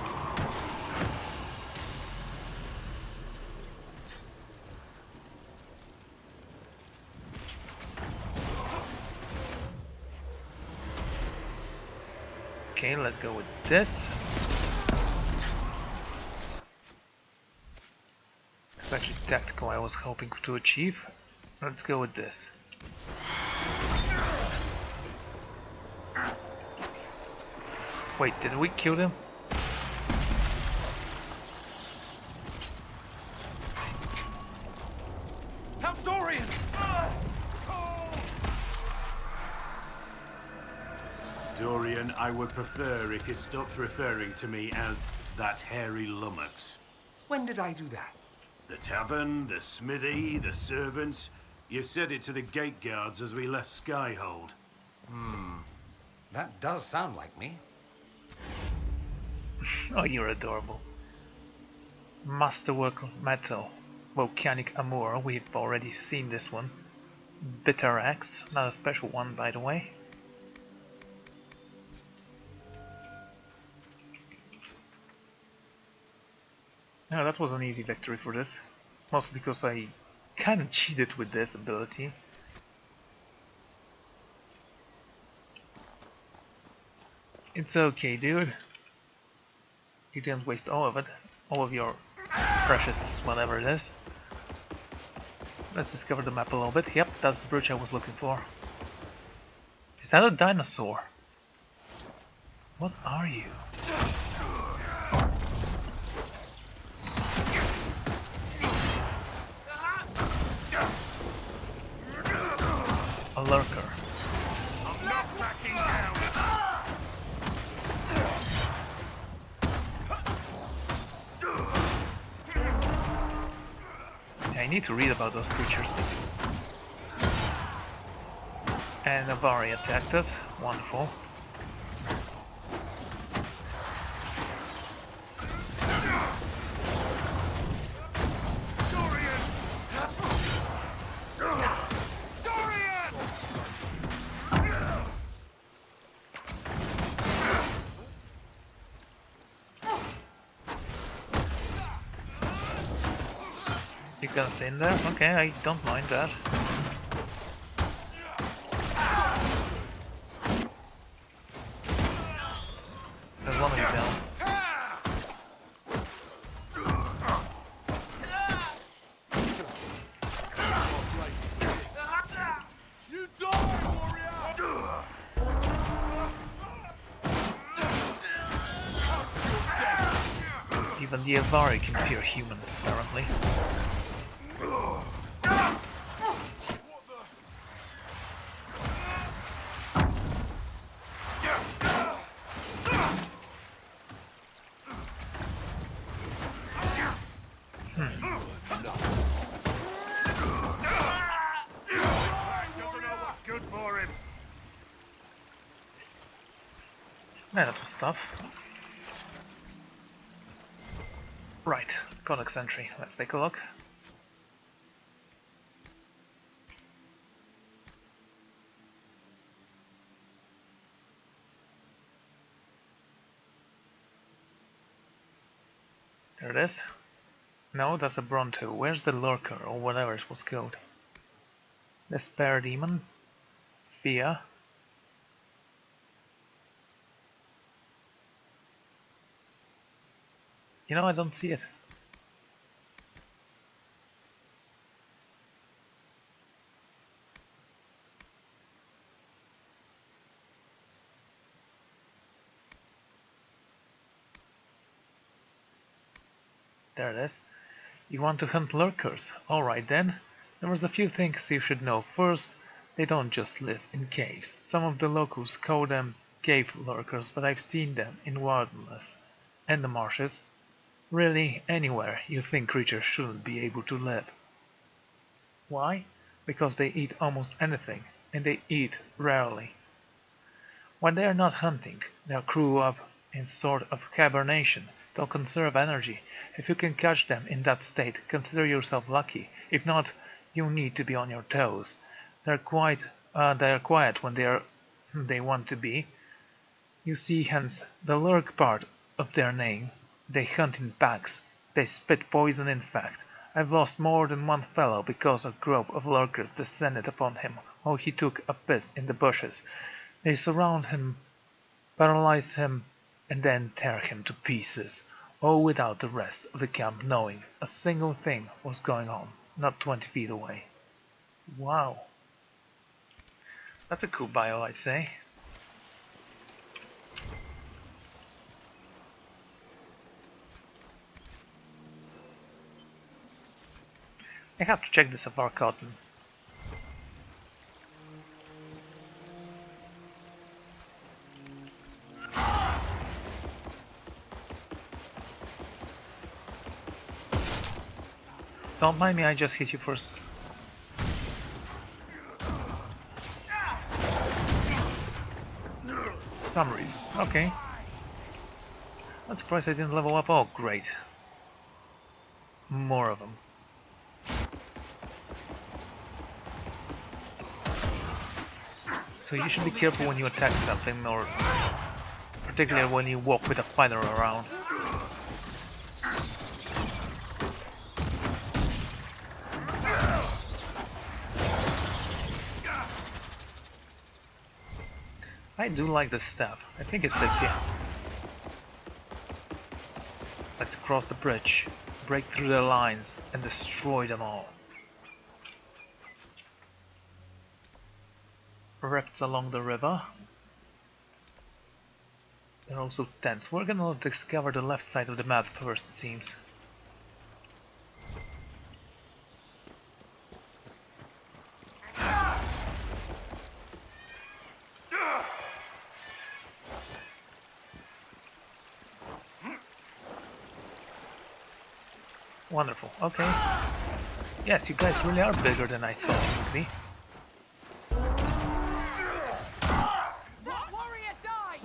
Okay, let's go with this. It's actually tactical I was hoping to achieve. Let's go with this. Wait, did we kill them? Help Dorian! Dorian, I would prefer if you stopped referring to me as that hairy lummox. When did I do that? The tavern, the smithy, the servants. You said it to the gate guards as we left Skyhold. That does sound like me. Oh, you're adorable. Masterwork metal. Volcanic Amour, we've already seen this one. Bitter Axe, not a special one by the way. No, that was an easy victory for this. Mostly because I kinda cheated with this ability. It's okay, dude. You didn't waste all of it. All of your precious whatever it is. Let's discover the map a little bit. Yep, that's the bridge I was looking for. Is that a dinosaur? What are you? A lurker. I'm not backing down! Yeah, I need to read about those creatures. And Avari attacked us. Wonderful. You can stay in there? Okay, I don't mind that. There's one of you down. You die, warrior! Even the Avari can fear humans, apparently. Yeah, that was tough. Right, Codex entry. Let's take a look. There it is. No, that's a Bronto. Where's the Lurker, or whatever it was called? Despair Demon? Fear? You know, I don't see it. There it is. You want to hunt lurkers? Alright then. There was a few things you should know. First, they don't just live in caves. Some of the locals call them cave lurkers, but I've seen them in wilderness and the marshes. Really, anywhere you think creatures shouldn't be able to live. Why? Because they eat almost anything, and they eat rarely. When they are not hunting, they'll crew up in sort of hibernation. They'll conserve energy. If you can catch them in that state, consider yourself lucky. If not, you'll need to be on your toes. They are quiet when they want to be. You see, hence the lurk part of their name. They hunt in packs. They spit poison, in fact. I've lost more than one fellow because a group of lurkers descended upon him while he took a piss in the bushes. They surround him, paralyze him, and then tear him to pieces, all without the rest of the camp knowing a single thing was going on, not 20 feet away. Wow. That's a cool bio, I'd say. I have to check the Safar Cotton. Don't mind me, I just hit you for some reason. Okay. I'm surprised I didn't level up. Oh, great. More of them. So you should be careful when you attack something, or particularly when you walk with a fighter around. I do like this staff. I think it fits here. Let's cross the bridge, break through their lines, and destroy them all. Rifts along the river. There are also tents. We're gonna discover the left side of the map first, it seems. Wonderful. Okay. Yes, you guys really are bigger than I thought you would be. That warrior died!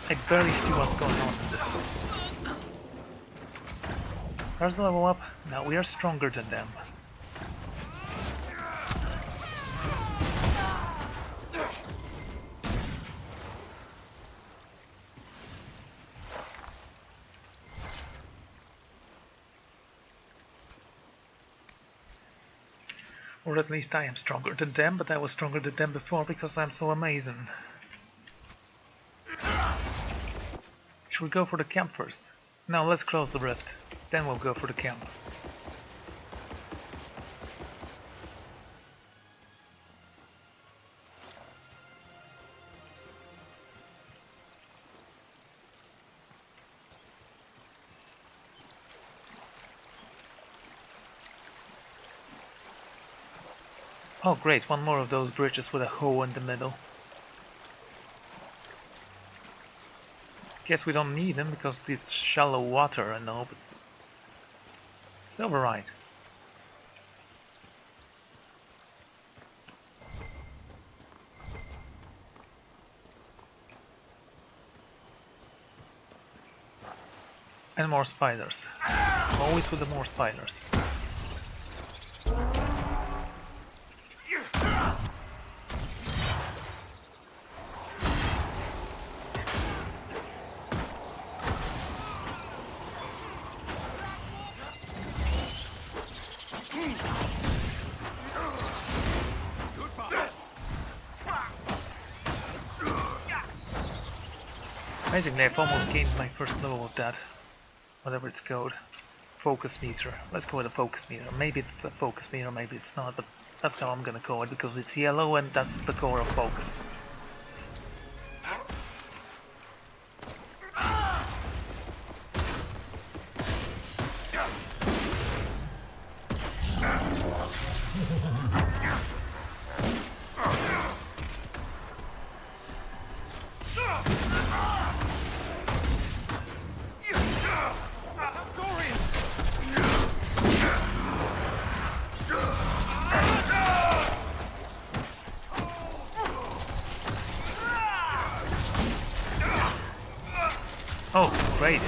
I barely see what's going on in this. There's the level up. Now we are stronger than them. Or at least I am stronger than them, but I was stronger than them before because I'm so amazing. Should we go for the camp first? No, let's close the rift. Then we'll go for the camp. Oh great, one more of those bridges with a hole in the middle. Guess we don't need them because it's shallow water, I know, but it's alright. And more spiders. Always with the more spiders. Amazingly, I've almost gained my first level of that. Whatever it's called. Focus meter. Let's go with a focus meter. Maybe it's a focus meter, maybe it's not, but that's how I'm gonna call it because it's yellow and that's the core of focus. Oh, great.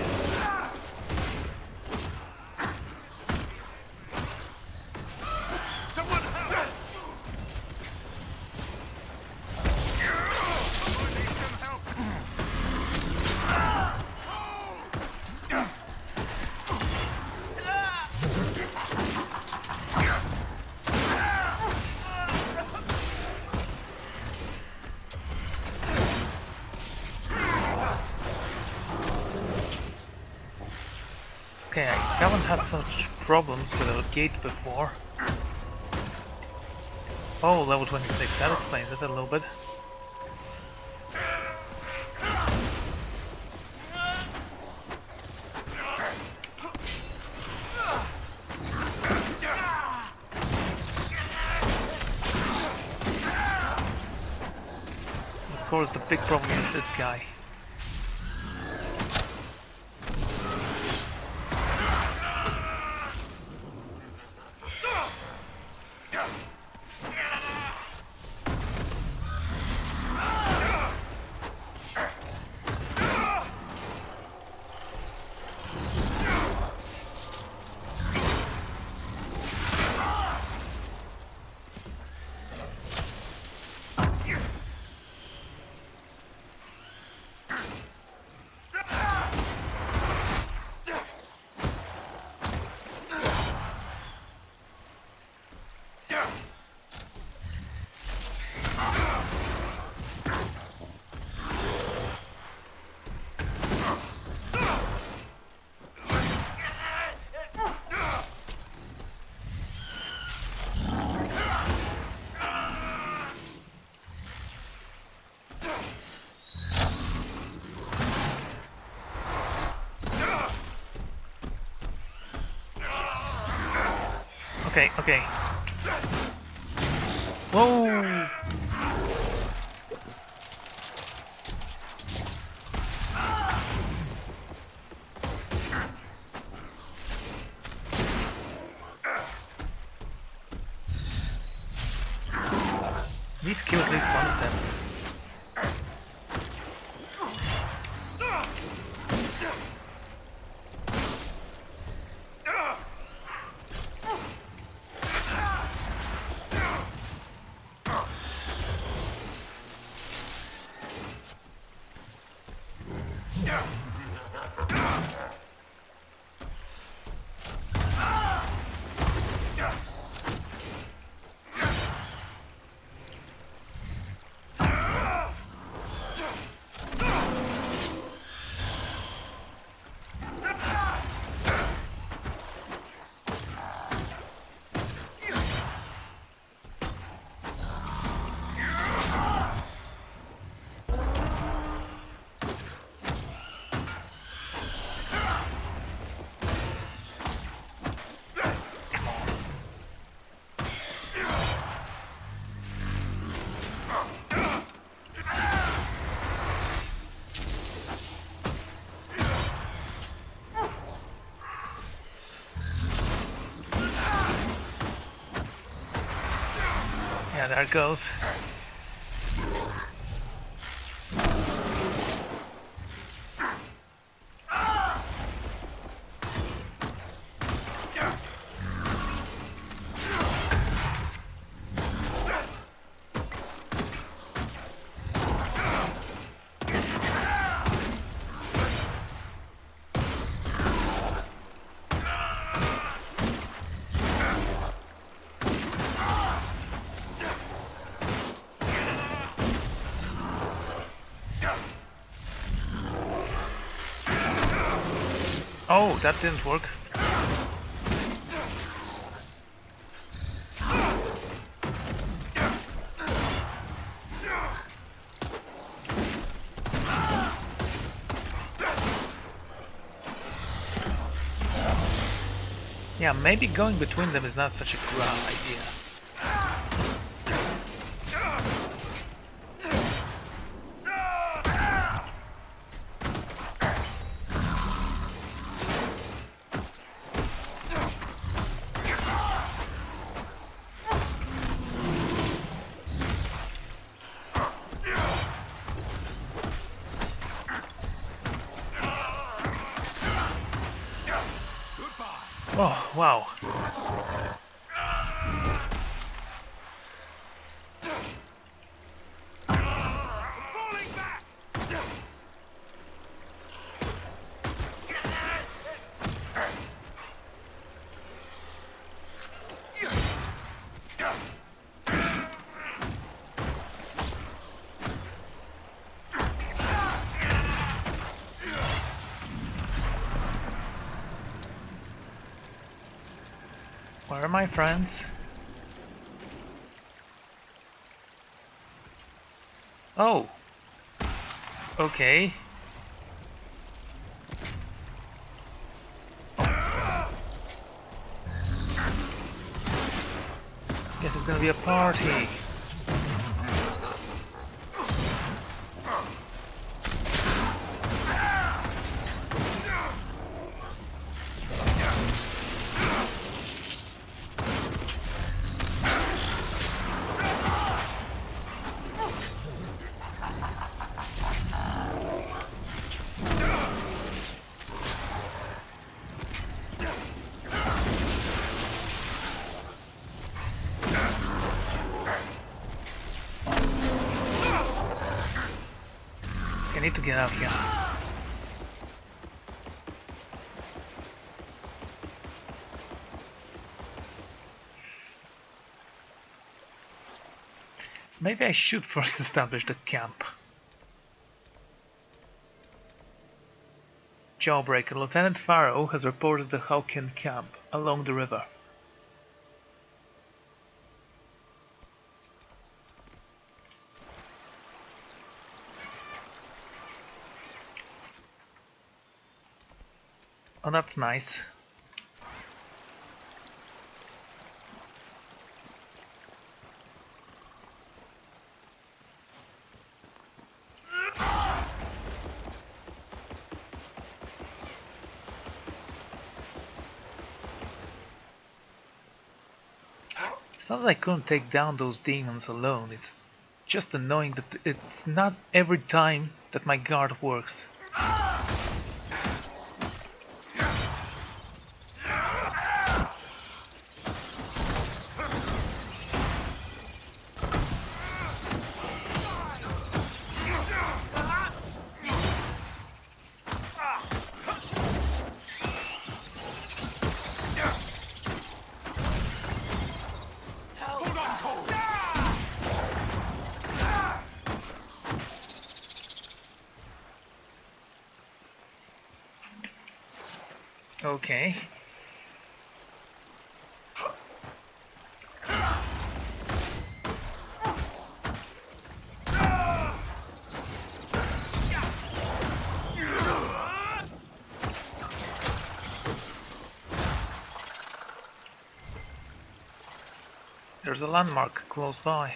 Okay, I haven't had such problems with a gate before. Oh, level 26, that explains it a little bit. Of course, the big problem is this guy. Okay, okay. Whoa! Need to kill at least one of them. Yeah, there it goes. Oh, that didn't work. Yeah, maybe going between them is not such a grand idea. Oh, wow. Falling back! Where are my friends? Oh! Okay. Guess it's gonna be a party. I need to get out here. Maybe I should first establish the camp. Jawbreaker. Lieutenant Farrow has reported the Hawkian camp along the river. Oh, that's nice. It's not that I couldn't take down those demons alone, it's just annoying that it's not every time that my guard works. Okay. There's a landmark close by.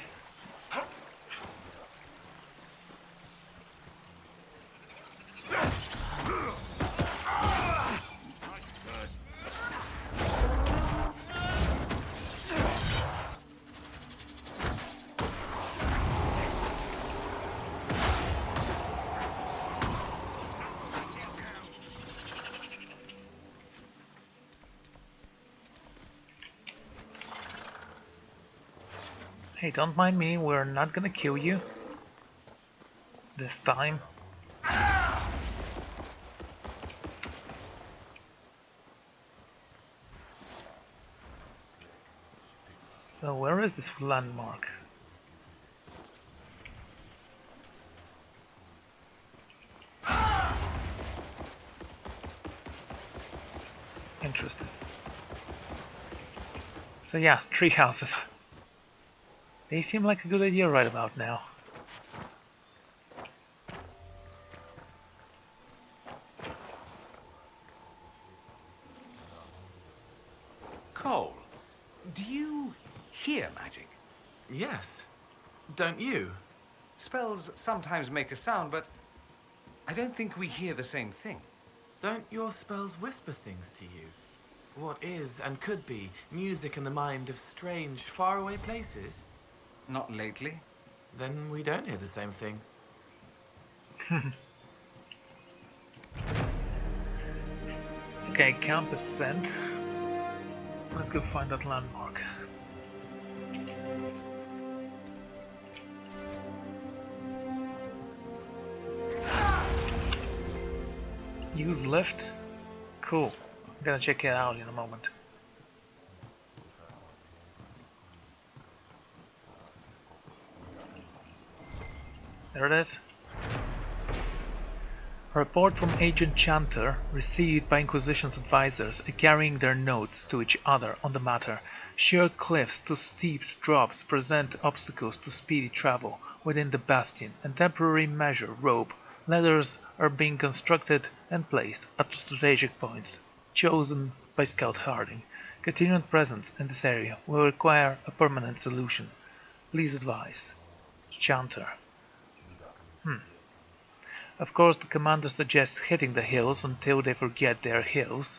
Hey, don't mind me, we're not gonna kill you. This time. So where is this landmark? Interesting. So yeah, tree houses. They seem like a good idea right about now. Do you hear magic? Yes. Don't you? Spells sometimes make a sound, but I don't think we hear the same thing. Don't your spells whisper things to you? What is and could be music in the mind of strange, faraway places? Not lately. Then we don't hear the same thing. Okay, camp is sent. Let's go find that landmark. Use lift? Cool. I'm gonna check it out in a moment. There it is. A report from Agent Chanter, received by Inquisition's advisors, carrying their notes to each other on the matter. Sheer cliffs to steep drops present obstacles to speedy travel within the bastion, and temporary measure rope ladders are being constructed and placed at strategic points chosen by Scout Harding. Continued presence in this area will require a permanent solution. Please advise. Chanter. Of course, the commander suggests hitting the hills until they forget they're hills.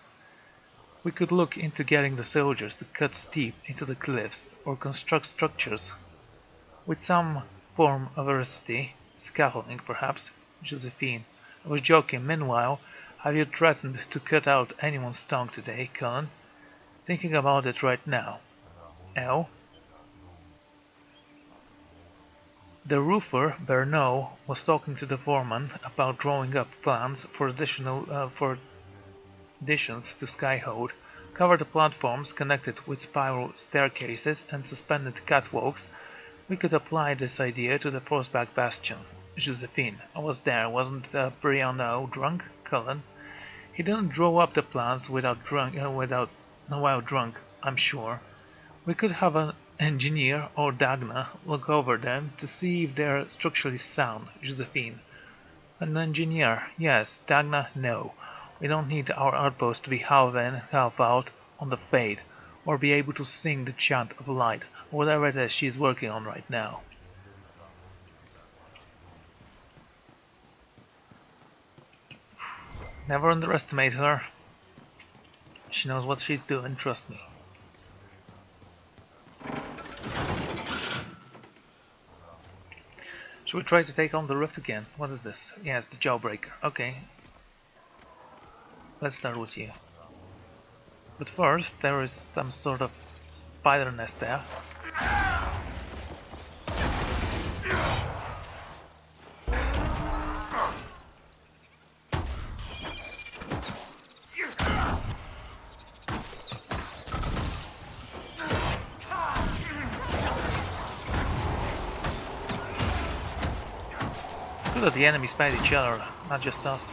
We could look into getting the soldiers to cut steep into the cliffs or construct structures with some form of veracity, scaffolding perhaps. Josephine. I was joking. Meanwhile, have you threatened to cut out anyone's tongue today, Cullen? Thinking about it right now. L. The roofer, Bernaud, was talking to the foreman about drawing up plans for additions to Skyhold, cover the platforms connected with spiral staircases and suspended catwalks. We could apply this idea to the Forsback Bastion. Josephine. I was there, wasn't Brianna drunk? Cullen. He didn't draw up the plans while drunk, I'm sure. We could have an engineer or Dagna look over them to see if they're structurally sound. Josephine. An engineer, yes. Dagna, no. We don't need our outpost to be half in, half out on the fade, or be able to sing the chant of light, or whatever it is she's working on right now. Never underestimate her. She knows what she's doing, trust me. Should we try to take on the rift again? What is this? Yeah, it's the Jawbreaker. Okay. Let's start with you. But first, there is some sort of spider nest there. That the enemies fight each other, not just us.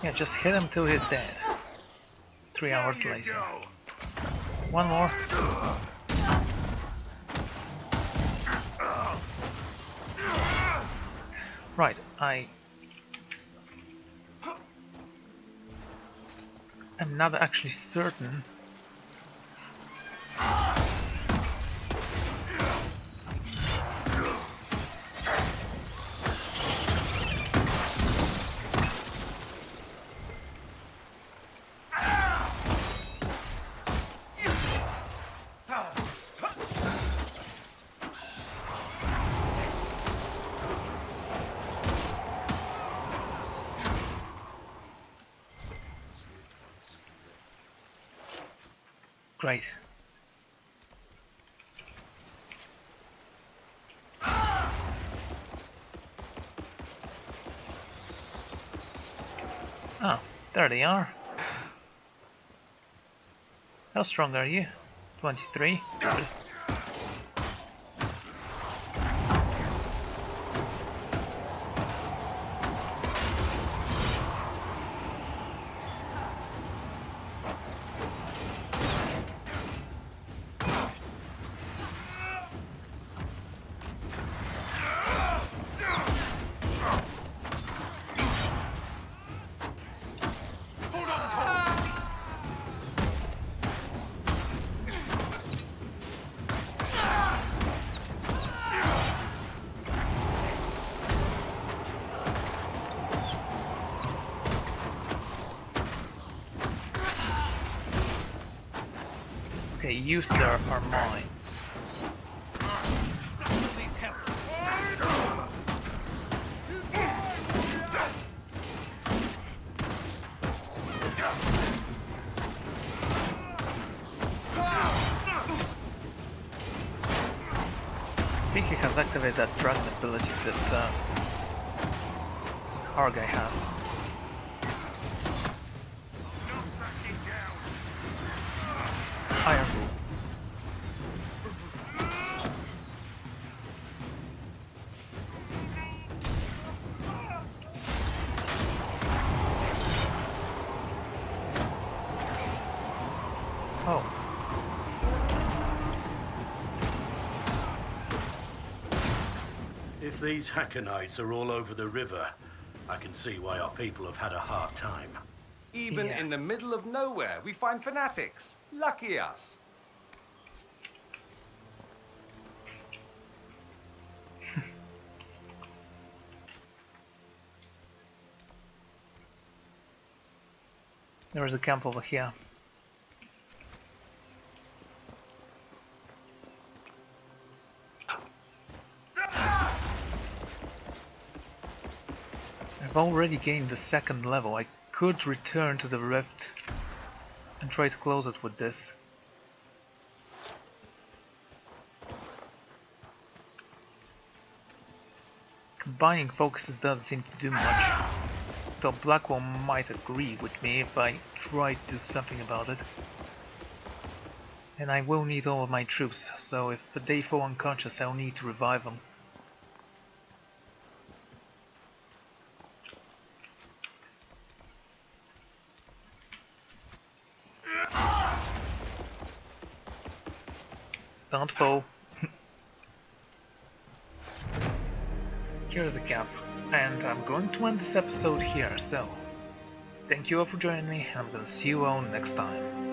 Yeah, just hit him till he's dead. 3 hours later. One more. Right, I'm not actually certain. Great. Oh, there they are. How strong are you? 23? Good. Okay, you sir are mine. I think he has activated that dragon ability that our guy has. Iron Bull. Oh. If these Hackonites are all over the river, I can see why our people have had a hard time. Even Yeah. in the middle of nowhere, we find fanatics. Lucky us. There is a camp over here. I've already gained the second level. I could return to the rift and try to close it with this. Combining focuses doesn't seem to do much, though Blackwell might agree with me if I try to do something about it. And I will need all of my troops, so if they fall unconscious I'll need to revive them. Don't fall. Here's the camp, and I'm going to end this episode here, so thank you all for joining me, and I'm gonna see you all next time.